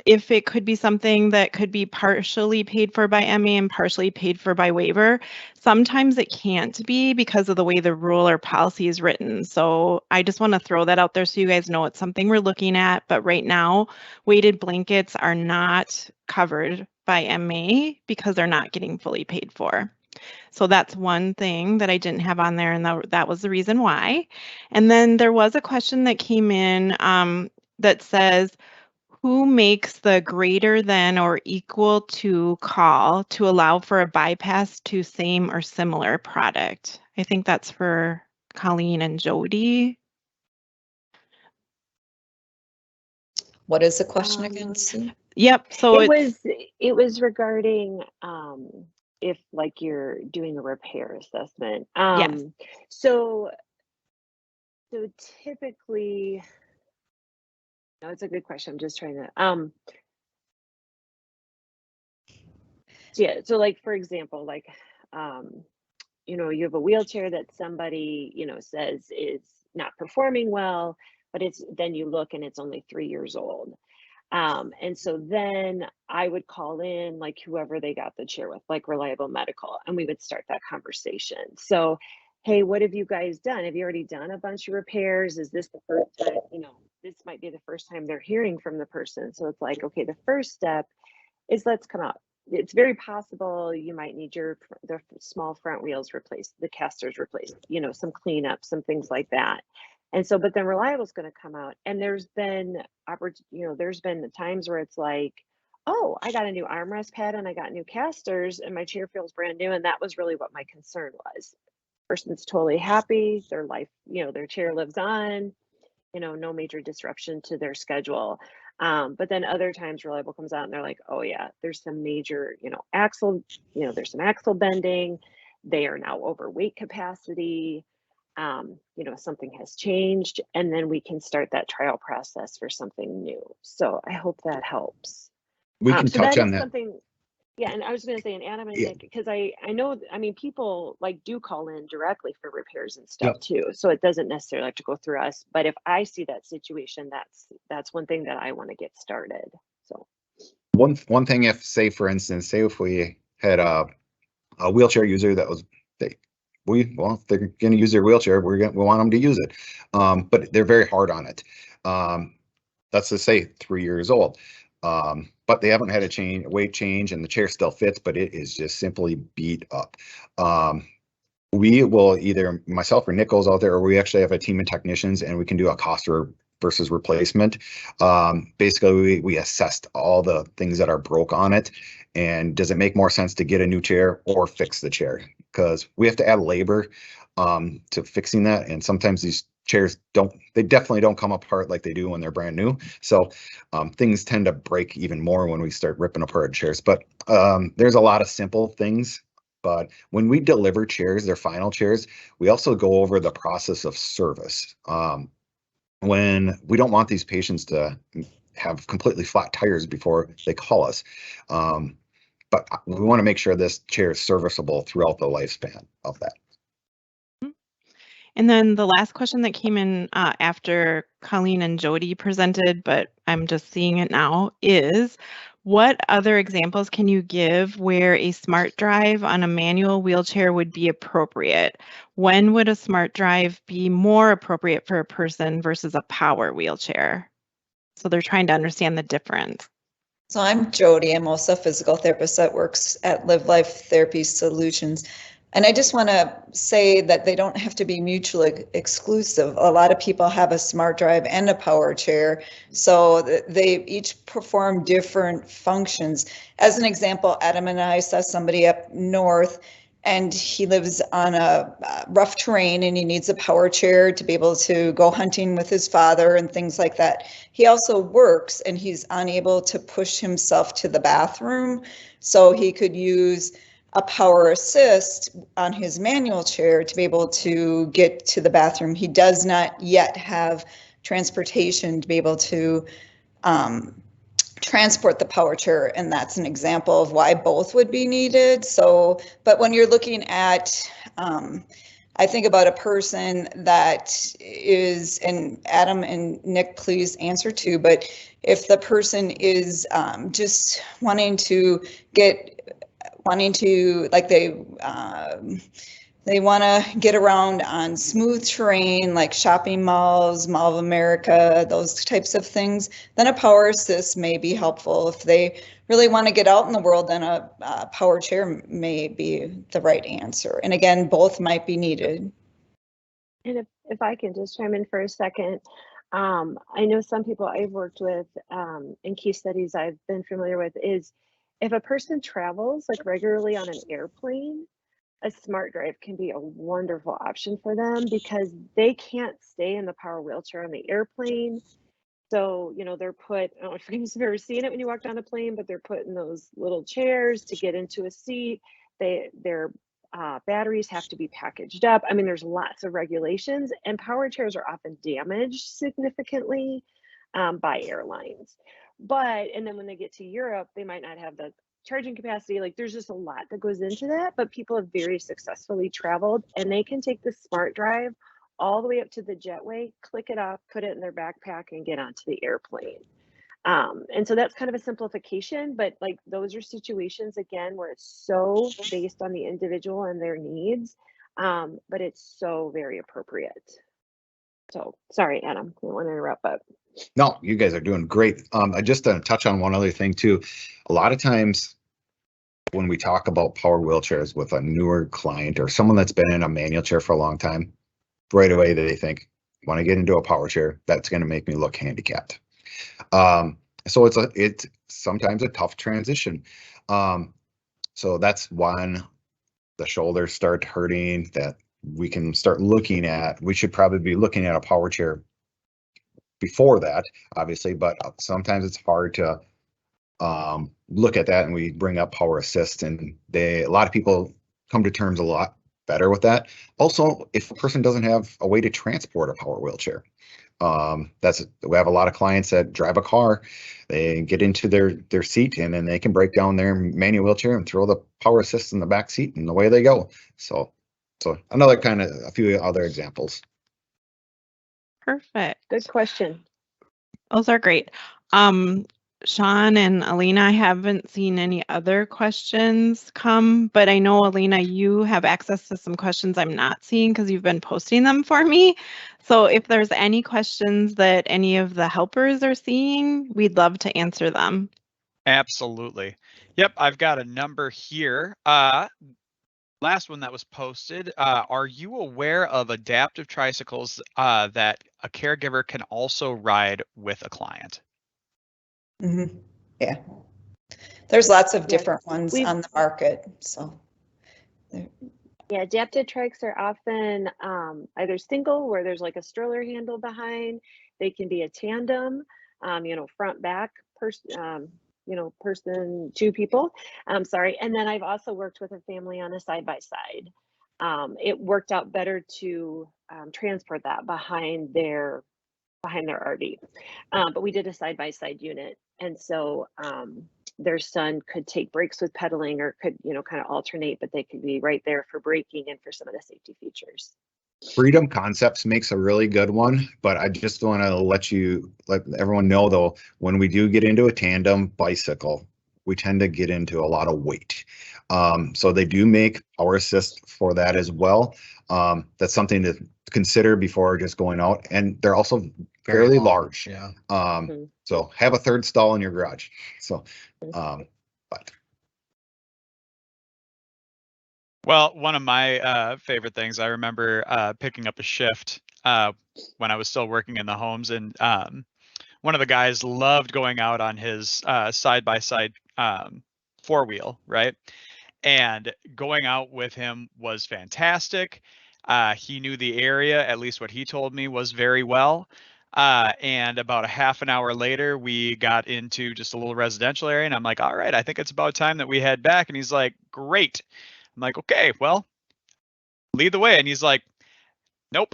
if it could be something that could be partially paid for by MA and partially paid for by waiver. Sometimes it can't be because of the way the rule or policy is written. So I just want to throw that out there so you guys know it's something we're looking at. But right now, weighted blankets are not covered by MA because they're not getting fully paid for. So that's one thing that I didn't have on there, and that was the reason why. And then there was a question that came in that says, who makes the greater than or equal to call to allow for a bypass to same or similar product? I think that's for Colleen and Jody. What is the question again, Sue? Yep. So it was regarding if like you're doing a repair assessment. Yes. So typically, no, it's a good question. I'm just trying to yeah, so like for example, like you have a wheelchair that somebody says is not performing well, but then you look and it's only 3 years old. And so then I would call in like whoever they got the chair with, like Reliable Medical, and we would start that conversation. So, hey, what have you guys done? Have you already done a bunch of repairs? Is this the first time, this might be the first time they're hearing from the person. So it's like, okay, the first step is let's come out. It's very possible you might need the small front wheels replaced, the casters replaced, you know, some cleanup, some things like that. And so, but then Reliable is going to come out, and there's been there's been times where it's like, oh, I got a new armrest pad and I got new casters and my chair feels brand new. And that was really what my concern was. Person's totally happy, their life, you know, their chair lives on, you know, no major disruption to their schedule. But then other times Reliable comes out and they're like, oh yeah, there's some major, you know, there's some axle bending. They are now overweight capacity. You know, something has changed, and then we can start that trial process for something new. So I hope that helps. We can So touch that on is that. something. Yeah, and I was going to say, and Adam and Yeah. Nick, because I know, I mean, people like do call in directly for repairs and stuff Yep. too. So it doesn't necessarily have to go through us. But if I see that situation, that's one thing that I want to get started. So One thing, if say for instance, say if we had a wheelchair user that was if they're going to use their wheelchair, we want them to use it, but they're very hard on it. Let's just say 3 years old, but they haven't had a weight change, and the chair still fits, but it is just simply beat up. We will, either myself or Nick goes out there, or we actually have a team of technicians, and we can do a cost versus replacement. Basically, we assessed all the things that are broke on it, and does it make more sense to get a new chair or fix the chair? Because we have to add labor to fixing that, and sometimes these chairs definitely don't come apart like they do when they're brand new. So things tend to break even more when we start ripping apart chairs. But there's a lot of simple things. But when we deliver chairs, their final chairs, we also go over the process of service. When we don't want these patients to have completely flat tires before they call us. But we want to make sure this chair is serviceable throughout the lifespan of that. And then the last question that came in after Colleen and Jody presented, but I'm just seeing it now, is what other examples can you give where a smart drive on a manual wheelchair would be appropriate? When would a smart drive be more appropriate for a person versus a power wheelchair? So they're trying to understand the difference. So I'm Jody. I'm also a physical therapist that works at Live Life Therapy Solutions. And I just want to say that they don't have to be mutually exclusive. A lot of people have a smart drive and a power chair, so they each perform different functions. As an example, Adam and I saw somebody up north, and he lives on a rough terrain, and he needs a power chair to be able to go hunting with his father and things like that. He also works, and he's unable to push himself to the bathroom, so he could use a power assist on his manual chair to be able to get to the bathroom. He does not yet have transportation to be able to transport the power chair, and that's an example of why both would be needed. So, but when you're looking at, I think about a person that is, and Adam and Nick, please answer too, but if the person is just wanting to like they want to get around on smooth terrain like shopping malls, Mall of America, those types of things, then a power assist may be helpful. If they really want to get out in the world, then a power chair may be the right answer. And again, both might be needed. And if I can just chime in for a second, I know some people I've worked with in case studies I've been familiar with is if a person travels like regularly on an airplane, a smart drive can be a wonderful option for them because they can't stay in the power wheelchair on the airplane. So, you know, they're put, I don't know if you've ever seen it when you walk on a plane, but they're put in those little chairs to get into a seat. Their batteries have to be packaged up. I mean, there's lots of regulations, and power chairs are often damaged significantly by airlines. And then when they get to Europe, they might not have the charging capacity. Like there's just a lot that goes into that, but people have very successfully traveled, and they can take the smart drive all the way up to the jetway, click it off, put it in their backpack, and get onto the airplane. And so that's kind of a simplification, but like those are situations again where it's so based on the individual and their needs, but it's so very appropriate. So sorry, Adam, I don't want to interrupt, but No, you guys are doing great. I just touch on one other thing too. A lot of times when we talk about power wheelchairs with a newer client or someone that's been in a manual chair for a long time, right away they think, when I get into a power chair, that's going to make me look handicapped. So it's sometimes a tough transition. So that's when the shoulders start hurting, that we can start looking at. We should probably be looking at a power chair before that, obviously, but sometimes it's hard to look at that, and we bring up power assist, and a lot of people come to terms a lot better with that. Also, if a person doesn't have a way to transport a power wheelchair, we have a lot of clients that drive a car, they get into their seat, and then they can break down their manual wheelchair and throw the power assist in the back seat, and away they go. So another kind of a few other examples. Perfect. Good question. Those are great. Sean and Alina, I haven't seen any other questions come, but I know, Alina, you have access to some questions I'm not seeing because you've been posting them for me. So if there's any questions that any of the helpers are seeing, we'd love to answer them. Absolutely. Yep, I've got a number here. Last one that was posted, are you aware of adaptive tricycles that a caregiver can also ride with a client? Mm-hmm. Yeah. There's lots of Yeah, different ones on the market. So yeah, adaptive trikes are often either single, where there's like a stroller handle behind. They can be a tandem, front back person, person, two people. Sorry. And then I've also worked with a family on a side by side. It worked out better to transport that behind their RV. But we did a side by side unit, and so their son could take breaks with pedaling, or could kind of alternate, but they could be right there for braking and for some of the safety features. Freedom Concepts makes a really good one, but I just want to let everyone know, though, when we do get into a tandem bicycle, we tend to get into a lot of weight. So they do make power assist for that as well. That's something to consider before just going out, and they're also fairly large. Yeah. So have a third stall in your garage. So, but. Well, one of my favorite things, I remember picking up a shift when I was still working in the homes, and one of the guys loved going out on his side-by-side four-wheel, right? And going out with him was fantastic. He knew the area, at least what he told me, was very well. And about a half an hour later, we got into just a little residential area, and I'm like, all right, I think it's about time that we head back. And he's like, great. I'm like, okay, well, lead the way. And he's like, nope.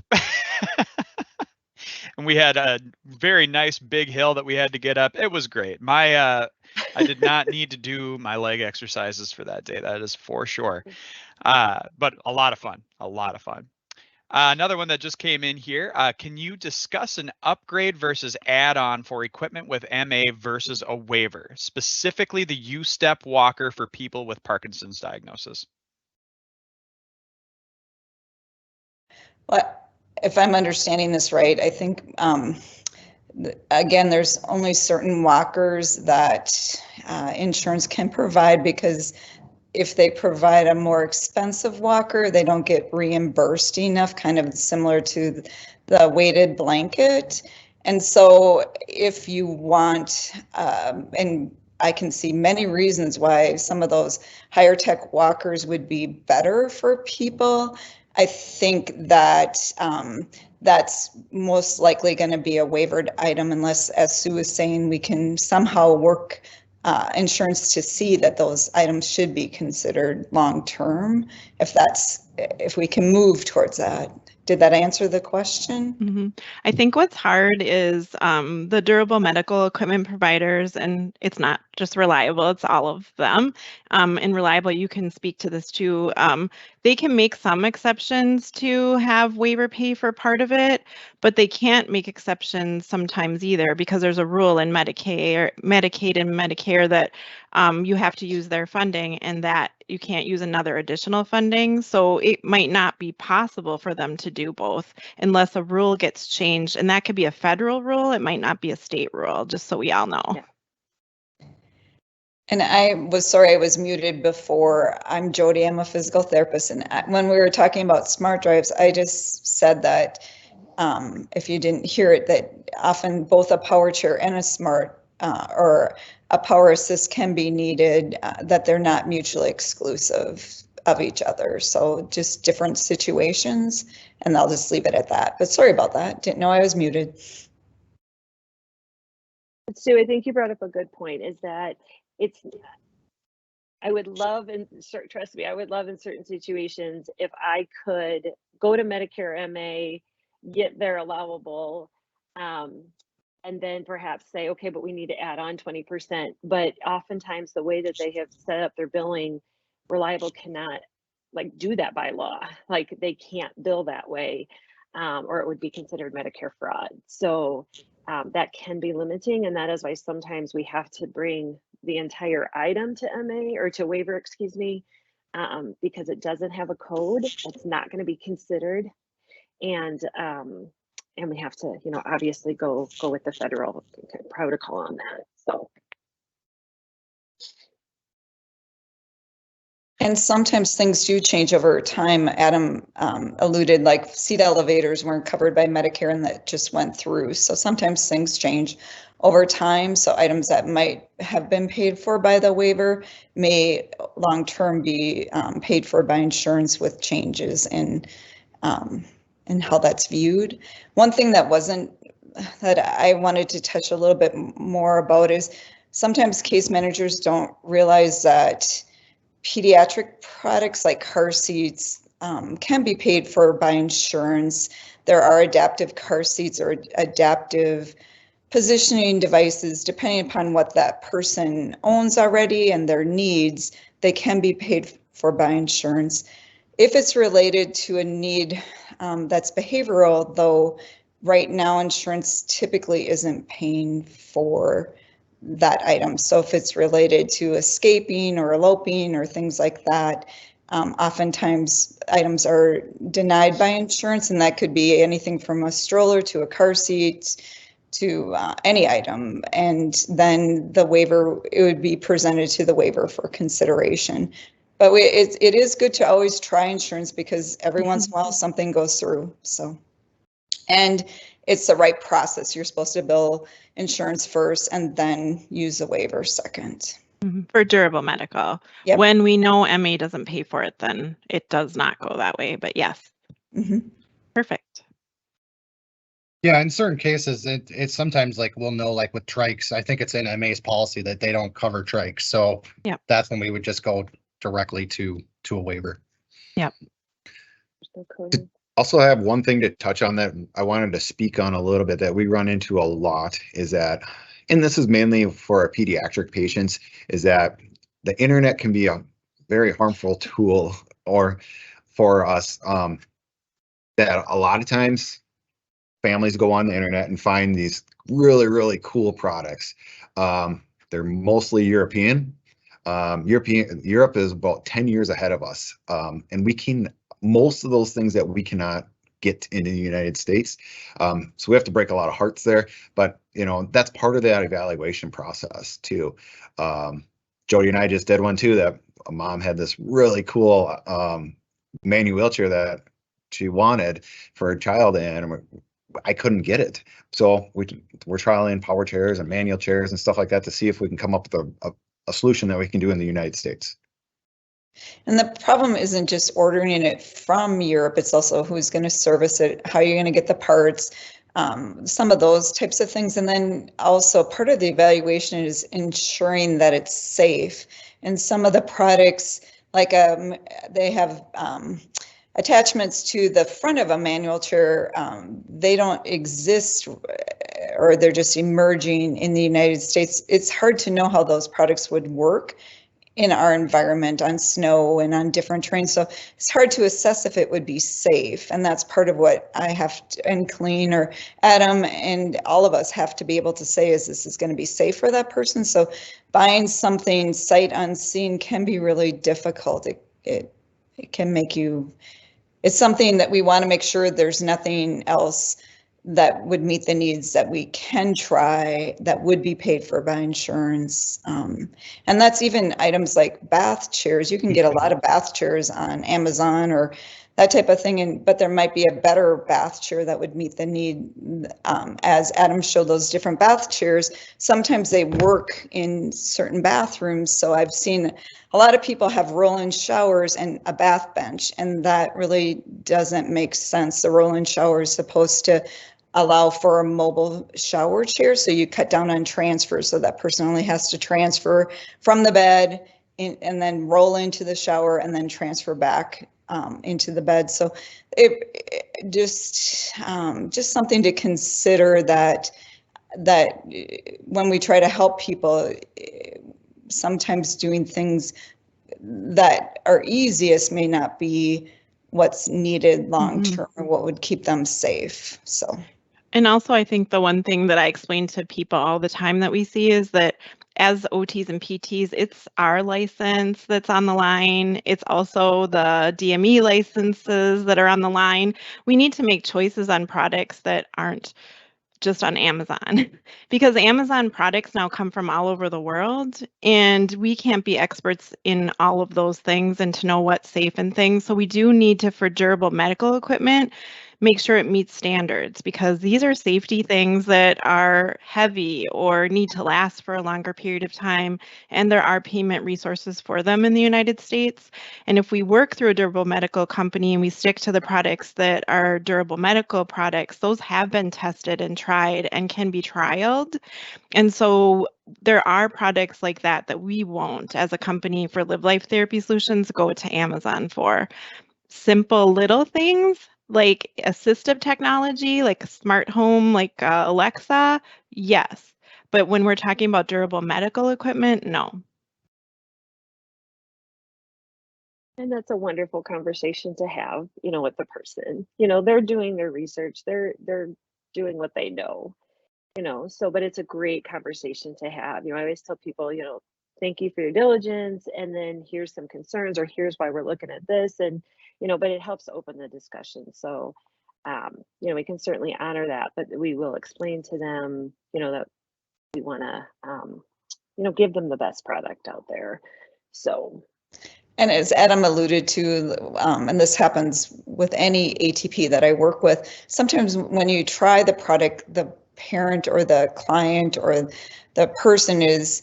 And we had a very nice big hill that we had to get up. It was great. I did not need to do my leg exercises for that day. That is for sure. But a lot of fun, Another one that just came in here. Can you discuss an upgrade versus add-on for equipment with MA versus a waiver, specifically the U-step walker for people with Parkinson's diagnosis? Well, if I'm understanding this right, I think, again, there's only certain walkers that insurance can provide, because if they provide a more expensive walker, they don't get reimbursed enough, kind of similar to the weighted blanket. And so if you want, and I can see many reasons why some of those higher tech walkers would be better for people. I think that that's most likely going to be a waivered item, unless, as Sue was saying, we can somehow work insurance to see that those items should be considered long-term, if we can move towards that. Did that answer the question? Mm-hmm. I think what's hard is the durable medical equipment providers, and it's not just Reliable, it's all of them. And Reliable, you can speak to this too. They can make some exceptions to have waiver pay for part of it, but they can't make exceptions sometimes either, because there's a rule in Medicaid and Medicare that you have to use their funding and that you can't use another additional funding. So it might not be possible for them to do both unless a rule gets changed. And that could be a federal rule. It might not be a state rule, just so we all know. Yeah. And I was sorry I was muted before. I'm Jody. I'm a physical therapist. And when we were talking about smart drives, I just said that if you didn't hear it, that often both a power chair and a smart or a power assist can be needed, that they're not mutually exclusive of each other. So just different situations, and I'll just leave it at that. But sorry about that. Didn't know I was muted. Sue, I think you brought up a good point, is that I would love, and trust me, I would love in certain situations if I could go to Medicare MA, get their allowable, and then perhaps say, okay, but we need to add on 20%. But oftentimes the way that they have set up their billing, Reliable cannot like do that by law. Like they can't bill that way, or it would be considered Medicare fraud. So that can be limiting, and that is why sometimes we have to bring the entire item to MA or to waiver, excuse me, because it doesn't have a code. It's not going to be considered, and we have to, you know, obviously go with the federal protocol on that. So. And sometimes things do change over time. Adam alluded, like seat elevators weren't covered by Medicare and that just went through. So sometimes things change over time. So items that might have been paid for by the waiver may long-term be paid for by insurance with changes in how that's viewed. One thing that I wanted to touch a little bit more about is sometimes case managers don't realize that pediatric products like car seats can be paid for by insurance. There are adaptive car seats or adaptive positioning devices, depending upon what that person owns already and their needs, they can be paid for by insurance. If it's related to a need that's behavioral, though, right now insurance typically isn't paying for that item. So if it's related to escaping or eloping or things like that, oftentimes items are denied by insurance, and that could be anything from a stroller to a car seat to any item. And then the waiver, it would be presented to the waiver for consideration. But it is good to always try insurance, because every once in a while something goes through. So, and it's the right process. You're supposed to bill insurance first and then use a waiver second. For durable medical. Yep. When we know MA doesn't pay for it, then it does not go that way. But yes. Perfect. Yeah, in certain cases, it's sometimes like we'll know, like with trikes, I think it's in MA's policy that they don't cover trikes. So Yep. That's when we would just go directly to a waiver. Yep. Also, I have one thing to touch on that I wanted to speak on a little bit that we run into a lot is that, and this is mainly for our pediatric patients, is that the internet can be a very harmful tool or for us, that a lot of times families go on the internet and find these really, really cool products. They're mostly European. Europe is about 10 years ahead of us. And most of those things that we cannot get into the United States. So we have to break a lot of hearts there, but you know, that's part of that evaluation process too. Jody and I just did one too, that a mom had this really cool manual wheelchair that she wanted for her child, and I couldn't get it. So we're trialing power chairs and manual chairs and stuff like that to see if we can come up with a solution that we can do in the United States. And the problem isn't just ordering it from Europe, it's also who's going to service it, how you're going to get the parts, some of those types of things. And then also part of the evaluation is ensuring that it's safe. And some of the products, like they have attachments to the front of a manual chair, they don't exist or they're just emerging in the United States, it's hard to know how those products would work in our environment on snow and on different terrains. So it's hard to assess if it would be safe. And that's part of what I have to, and Colleen or Adam and all of us have to be able to say is this is going to be safe for that person. So buying something sight unseen can be really difficult. It can make you, it's something that we want to make sure there's nothing else that would meet the needs that we can try that would be paid for by insurance. And that's even items like bath chairs. You can get a lot of bath chairs on Amazon or that type of thing, but there might be a better bath chair that would meet the need. As Adam showed those different bath chairs, sometimes they work in certain bathrooms. So I've seen a lot of people have roll-in showers and a bath bench, and that really doesn't make sense. The roll-in shower is supposed to allow for a mobile shower chair, so you cut down on transfers, so that person only has to transfer from the bed and then roll into the shower and then transfer back into the bed. So it just something to consider, that when we try to help people, sometimes doing things that are easiest may not be what's needed long term or what would keep them safe. So. And also, I think the one thing that I explain to people all the time that we see is that as OTs and PTs, it's our license that's on the line. It's also the DME licenses that are on the line. We need to make choices on products that aren't just on Amazon, because Amazon products now come from all over the world, and we can't be experts in all of those things and to know what's safe and things. So we do need to, for durable medical equipment, make sure it meets standards, because these are safety things that are heavy or need to last for a longer period of time, and there are payment resources for them in the United States. And if we work through a durable medical company and we stick to the products that are durable medical products, those have been tested and tried and can be trialed. And so there are products like that that we won't, as a company for Live Life Therapy Solutions, go to Amazon for. Simple little things like assistive technology, like a smart home, like Alexa, yes. But when we're talking about durable medical equipment, no. And that's a wonderful conversation to have, with the person. They're doing their research, they're doing what they know, so, but it's a great conversation to have. I always tell people, thank you for your diligence, and then here's some concerns, or here's why we're looking at this, and but it helps open the discussion. So we can certainly honor that, but we will explain to them, that we want to give them the best product out there. So. And as Adam alluded to, and this happens with any ATP that I work with, sometimes when you try the product, the parent or the client or the person is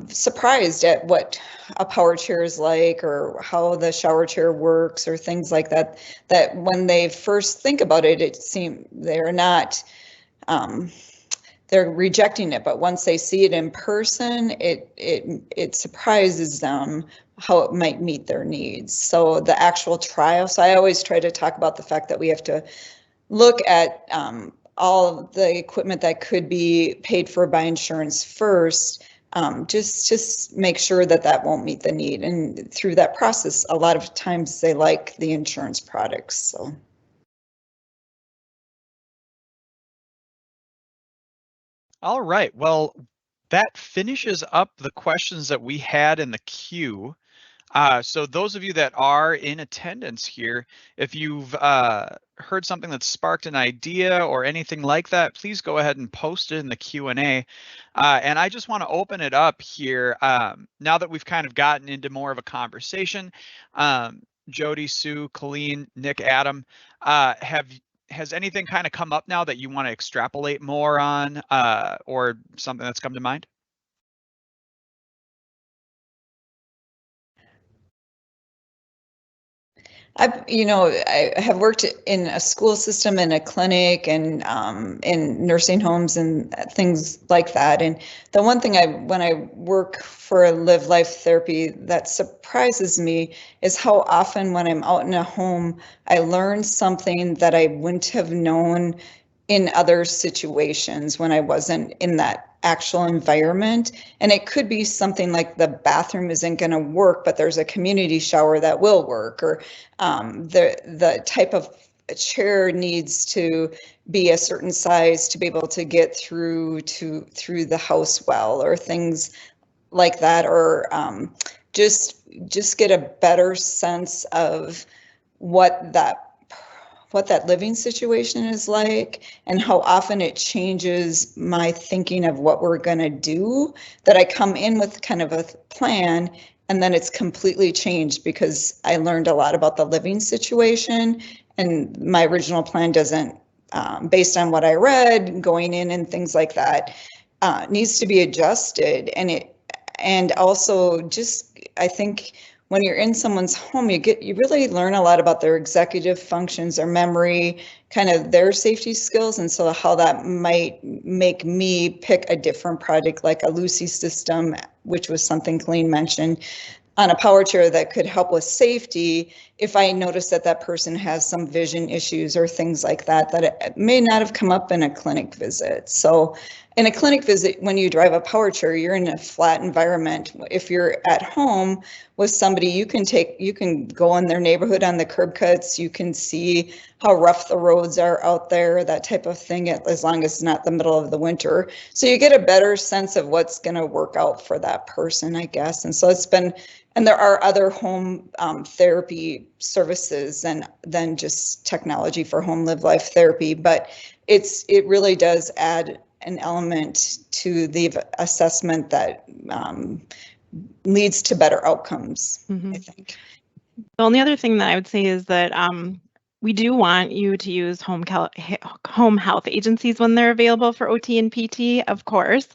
surprised at what a power chair is like, or how the shower chair works, or things like that, that when they first think about it, it seems they're not, they're rejecting it. But once they see it in person, it surprises them how it might meet their needs. So the actual trial, so I always try to talk about the fact that we have to look at all the equipment that could be paid for by insurance first, just make sure that won't meet the need. And through that process, a lot of times they like the insurance products. So. All right, well, that finishes up the questions that we had in the queue. So those of you that are in attendance here, if you've heard something that sparked an idea or anything like that, please go ahead and post it in the Q&A. And I just want to open it up here now that we've kind of gotten into more of a conversation. Jody, Sue, Colleen, Nick, Adam, has anything kind of come up now that you want to extrapolate more on, or something that's come to mind? I have worked in a school system, in a clinic, and in nursing homes and things like that. And the one thing when I work for Live Life Therapy that surprises me is how often when I'm out in a home, I learn something that I wouldn't have known in other situations when I wasn't in that actual environment. And it could be something like the bathroom isn't going to work, but there's a community shower that will work, or the type of chair needs to be a certain size to be able to get through the house well, or things like that, or just get a better sense of what that living situation is like, and how often it changes my thinking of what we're going to do, that I come in with kind of a plan and then it's completely changed because I learned a lot about the living situation, and my original plan doesn't, based on what I read going in and things like that, needs to be adjusted. And also just, I think when you're in someone's home, you really learn a lot about their executive functions, their memory, kind of their safety skills. And so how that might make me pick a different project, like a Lucy system, which was something Colleen mentioned, on a power chair that could help with safety, if I notice that that person has some vision issues or things like that, that it may not have come up in a clinic visit. So in a clinic visit, when you drive a power chair, you're in a flat environment. If you're at home with somebody, you can go in their neighborhood on the curb cuts, you can see how rough the roads are out there, that type of thing, as long as it's not the middle of the winter. So you get a better sense of what's going to work out for that person, I guess. And so it's been, and there are other home therapy services than just technology for home live life therapy, but it really does add an element to the assessment that leads to better outcomes, I think. The only other thing that I would say is that we do want you to use home health agencies when they're available for OT and PT, of course.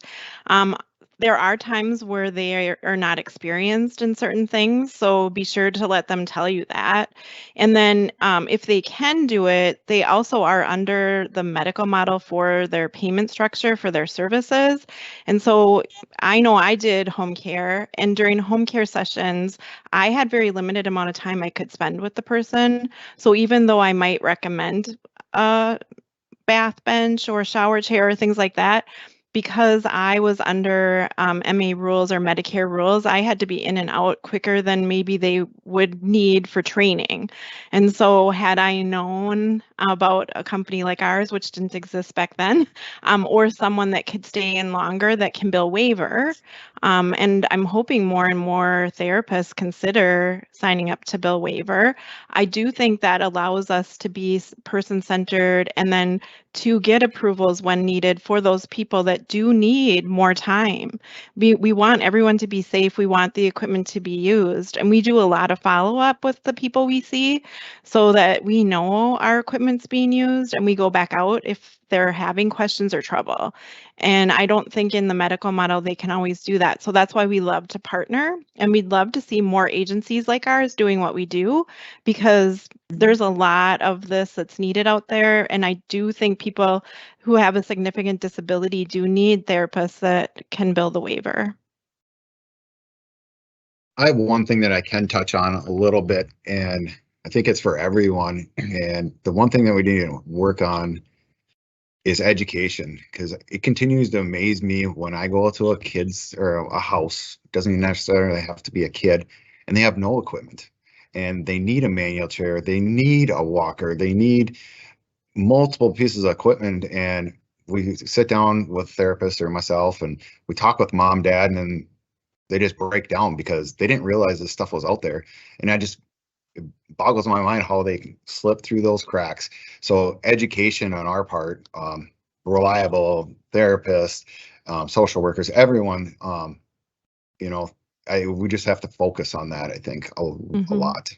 There are times where they are not experienced in certain things, so be sure to let them tell you that. And then if they can do it, they also are under the medical model for their payment structure for their services. And so I know I did home care, and during home care sessions, I had very limited amount of time I could spend with the person. So even though I might recommend a bath bench or shower chair or things like that, because I was under MA rules or Medicare rules, I had to be in and out quicker than maybe they would need for training. And so had I known about a company like ours, which didn't exist back then, or someone that could stay in longer that can bill waiver, and I'm hoping more and more therapists consider signing up to bill waiver, I do think that allows us to be person-centered and then to get approvals when needed for those people that do need more time. We want everyone to be safe. We want the equipment to be used. And we do a lot of follow-up with the people we see so that we know our equipment's being used, and we go back out if they're having questions or trouble. And I don't think in the medical model they can always do that. So that's why we love to partner, and we'd love to see more agencies like ours doing what we do, because there's a lot of this that's needed out there. And I do think people who have a significant disability do need therapists that can bill the waiver. I have one thing that I can touch on a little bit, and I think it's for everyone. And the one thing that we need to work on is education, because it continues to amaze me when I go to a kid's or a house. It doesn't necessarily have to be a kid, and they have no equipment, and they need a manual chair, they need a walker, they need multiple pieces of equipment. And we sit down with therapists or myself, and we talk with mom, dad, and then they just break down because they didn't realize this stuff was out there. And it boggles my mind how they slip through those cracks. So education on our part, reliable therapists, social workers, everyone, we just have to focus on that, I think, a lot.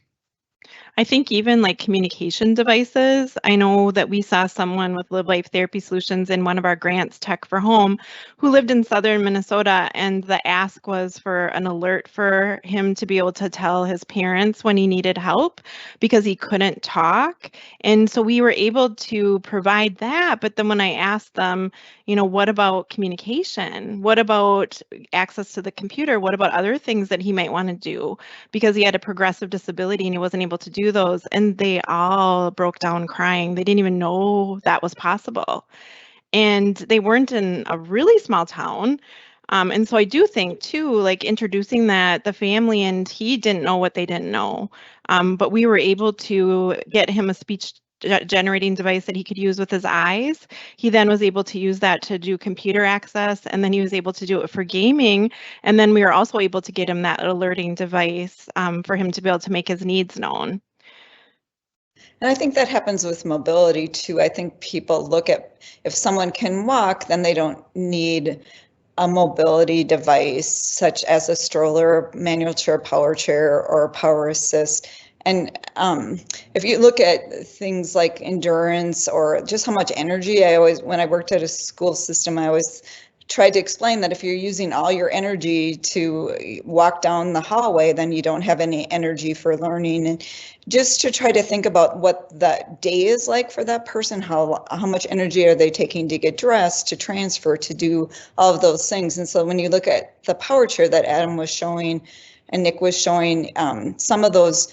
I think even like communication devices, I know that we saw someone with Live Life Therapy Solutions in one of our grants, Tech for Home, who lived in southern Minnesota, and the ask was for an alert for him to be able to tell his parents when he needed help because he couldn't talk. And so we were able to provide that. But then when I asked them, what about communication? What about access to the computer? What about other things that he might want to do? Because he had a progressive disability and he wasn't able to do do those, and they all broke down crying. They didn't even know that was possible. And they weren't in a really small town. And so I do think too, like introducing that the family, and he didn't know what they didn't know. But we were able to get him a speech generating device that he could use with his eyes. He then was able to use that to do computer access, and then he was able to do it for gaming. And then we were also able to get him that alerting device for him to be able to make his needs known. And I think that happens with mobility too. I think people look at, if someone can walk, then they don't need a mobility device such as a stroller, manual chair, power chair, or power assist. And if you look at things like endurance or just how much energy, when I worked at a school system, I always tried to explain that if you're using all your energy to walk down the hallway, then you don't have any energy for learning. And just to try to think about what that day is like for that person, how much energy are they taking to get dressed, to transfer, to do all of those things. And so when you look at the power chair that Adam was showing and Nick was showing, some of those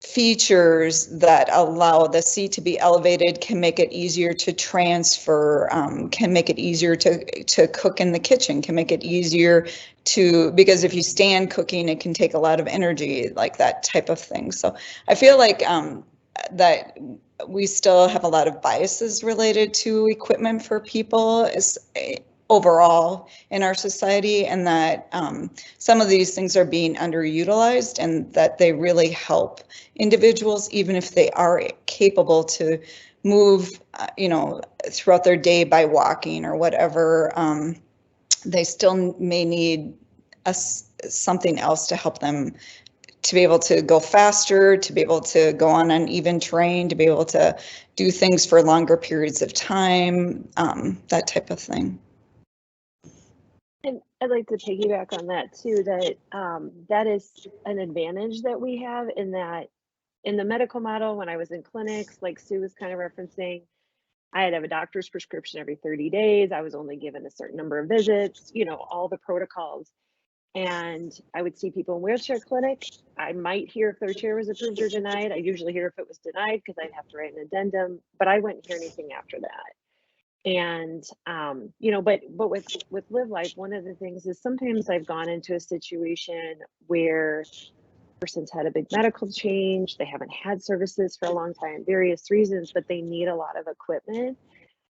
features that allow the seat to be elevated can make it easier to transfer, can make it easier to cook in the kitchen, can make it easier to, because if you stand cooking, it can take a lot of energy, like that type of thing. So I feel like that we still have a lot of biases related to equipment for people overall in our society, and that some of these things are being underutilized, and that they really help individuals, even if they are capable to move, throughout their day by walking or whatever. They still may need something else to help them to be able to go faster, to be able to go on uneven terrain, to be able to do things for longer periods of time, that type of thing. And I'd like to piggyback on that too, that that is an advantage that we have, in that in the medical model, when I was in clinics, like Sue was kind of referencing, I had to have a doctor's prescription every 30 days. I was only given a certain number of visits, all the protocols. And I would see people in wheelchair clinic. I might hear if their chair was approved or denied. I usually hear if it was denied because I'd have to write an addendum, but I wouldn't hear anything after that. And but with Live Life, one of the things is sometimes I've gone into a situation where a person's had a big medical change, they haven't had services for a long time, various reasons, but they need a lot of equipment.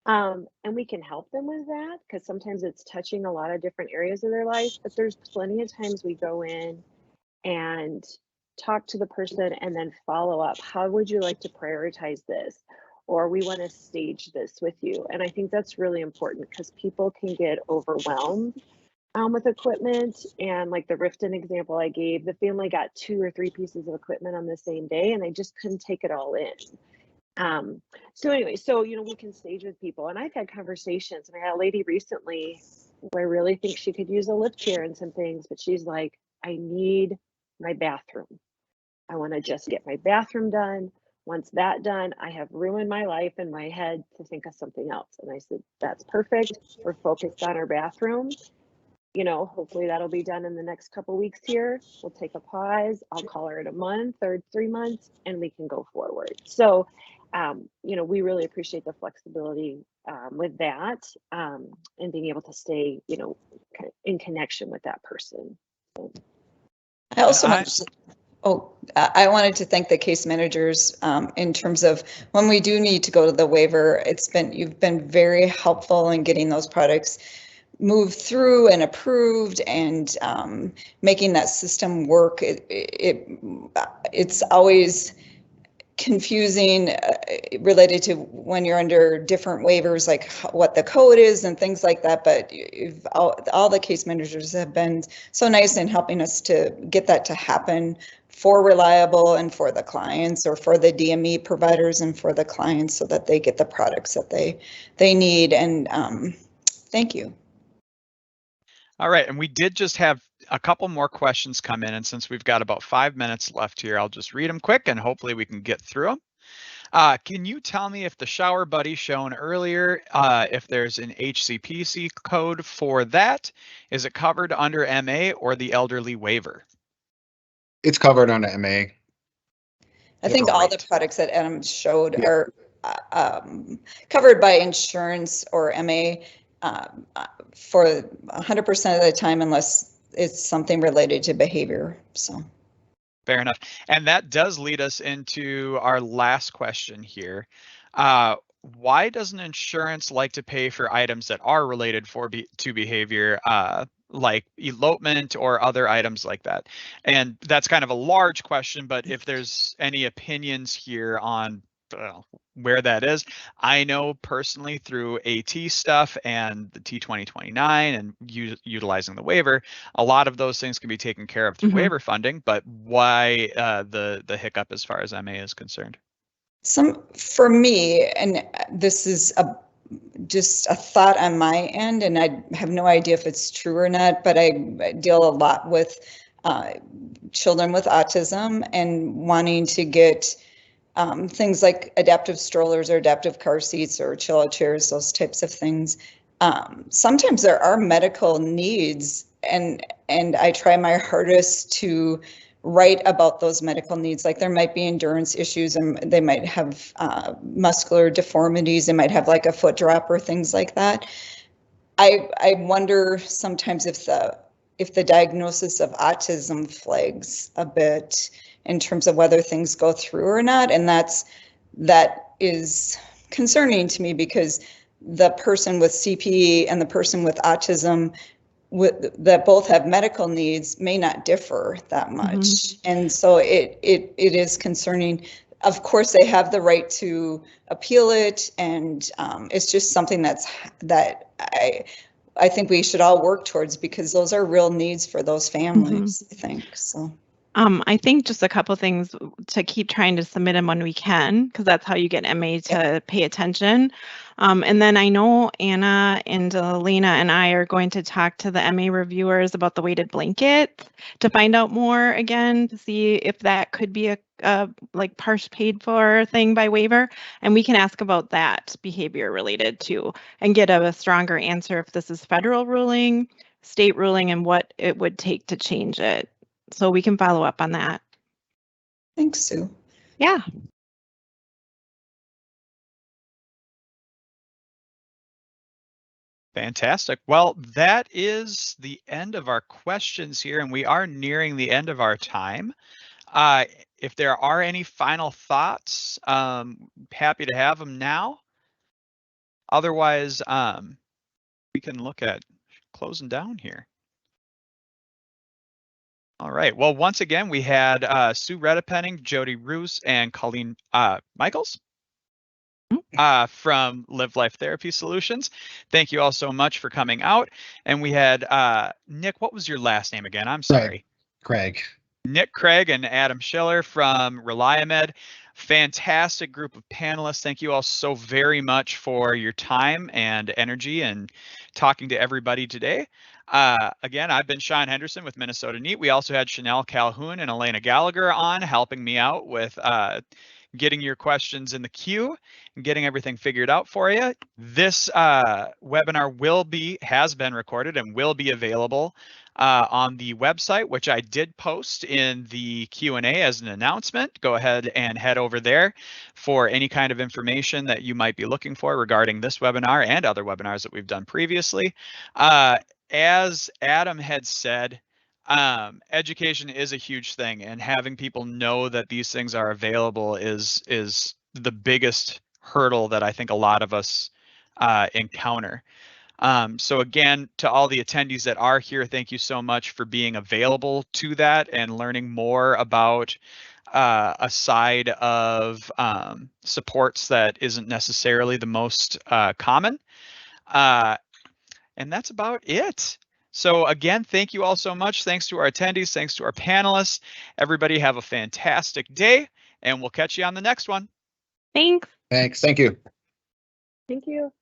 And we can help them with that, because sometimes it's touching a lot of different areas of their life. But there's plenty of times we go in and talk to the person and then follow up. How would you like to prioritize this? Or we want to stage this with you. And I think that's really important, because people can get overwhelmed with equipment. And like the Riften example I gave, the family got 2 or 3 pieces of equipment on the same day, and they just couldn't take it all in. So anyway, we can stage with people. And I've had conversations, and I had a lady recently who I really think she could use a lift chair and some things, but she's like, I need my bathroom. I want to just get my bathroom done. Once that's done, I have ruined my life in my head to think of something else. And I said, that's perfect. We're focused on our bathroom. Hopefully that'll be done in the next couple of weeks here. We'll take a pause. I'll call her in a month or 3 months, and we can go forward. So, we really appreciate the flexibility with that, and being able to stay, in connection with that person. So. I also I wanted to thank the case managers in terms of when we do need to go to the waiver. You've been very helpful in getting those products moved through and approved, and making that system work. It's always confusing related to when you're under different waivers, like what the code is and things like that. But all the case managers have been so nice in helping us to get that to happen for Reliable and for the clients, or for the DME providers and for the clients, so that they get the products that they need. And thank you. All right, and we did just have a couple more questions come in, and since we've got about 5 minutes left here, I'll just read them quick, and hopefully we can get through them. Can you tell me if the Shower Buddy shown earlier, if there's an HCPC code for that? Is it covered under MA or the elderly waiver? It's covered under MA. I think all the Right. products that Adam showed Yeah. are covered by insurance or MA for 100% of the time, unless it's something related to behavior. So. Fair enough. And that does lead us into our last question here. Why doesn't insurance like to pay for items that are related to behavior, like elopement or other items like that? And that's kind of a large question, but if there's any opinions here on where that is, I know personally through AT stuff and the T2029 and utilizing the waiver, a lot of those things can be taken care of through waiver funding. But why the hiccup as far as MA is concerned? For me, and this is just a thought on my end, and I have no idea if it's true or not, but I deal a lot with children with autism and wanting to get things like adaptive strollers or adaptive car seats or chill-out chairs, those types of things. Sometimes there are medical needs, and I try my hardest to write about those medical needs. Like there might be endurance issues, and they might have muscular deformities. They might have like a foot drop or things like that. I wonder sometimes if the diagnosis of autism flags a bit in terms of whether things go through or not, and that is concerning to me, because the person with CP and the person with autism that both have medical needs may not differ that much. And so it is concerning. Of course, they have the right to appeal it, and it's just something that I think we should all work towards, because those are real needs for those families, I think. So. I think just a couple things to keep trying to submit them when we can, because that's how you get MA to pay attention. And then I know Anna and Lena and I are going to talk to the MA reviewers about the weighted blanket to find out more again, to see if that could be a like partial paid for thing by waiver. And we can ask about that behavior related too, and get a stronger answer if this is federal ruling, state ruling, and what it would take to change it. So we can follow up on that. Thanks, Sue. Yeah. Fantastic. Well, that is the end of our questions here, and we are nearing the end of our time. If there are any final thoughts, happy to have them now. Otherwise, we can look at closing down here. All right. Well, once again, we had Sue Redepenning, Jody Roos, and Colleen Michaels from Live Life Therapy Solutions. Thank you all so much for coming out. And we had Nick, what was your last name again? I'm sorry. Craig. Nick Craig and Adam Schiller from Reliamed. Fantastic group of panelists. Thank you all so very much for your time and energy and talking to everybody today. Again, I've been Sean Henderson with Minnesota NEAT. We also had Chanel Calhoun and Elena Gallagher on helping me out with getting your questions in the queue and getting everything figured out for you. This webinar has been recorded and will be available on the website, which I did post in the Q&A as an announcement. Go ahead and head over there for any kind of information that you might be looking for regarding this webinar and other webinars that we've done previously. As Adam had said, education is a huge thing, and having people know that these things are available is the biggest hurdle that I think a lot of us encounter. So again, to all the attendees that are here, thank you so much for being available to that and learning more about a side of supports that isn't necessarily the most common. And that's about it. So again, thank you all so much. Thanks to our attendees, thanks to our panelists. Everybody have a fantastic day, and we'll catch you on the next one. Thanks. Thanks. Thank you. Thank you.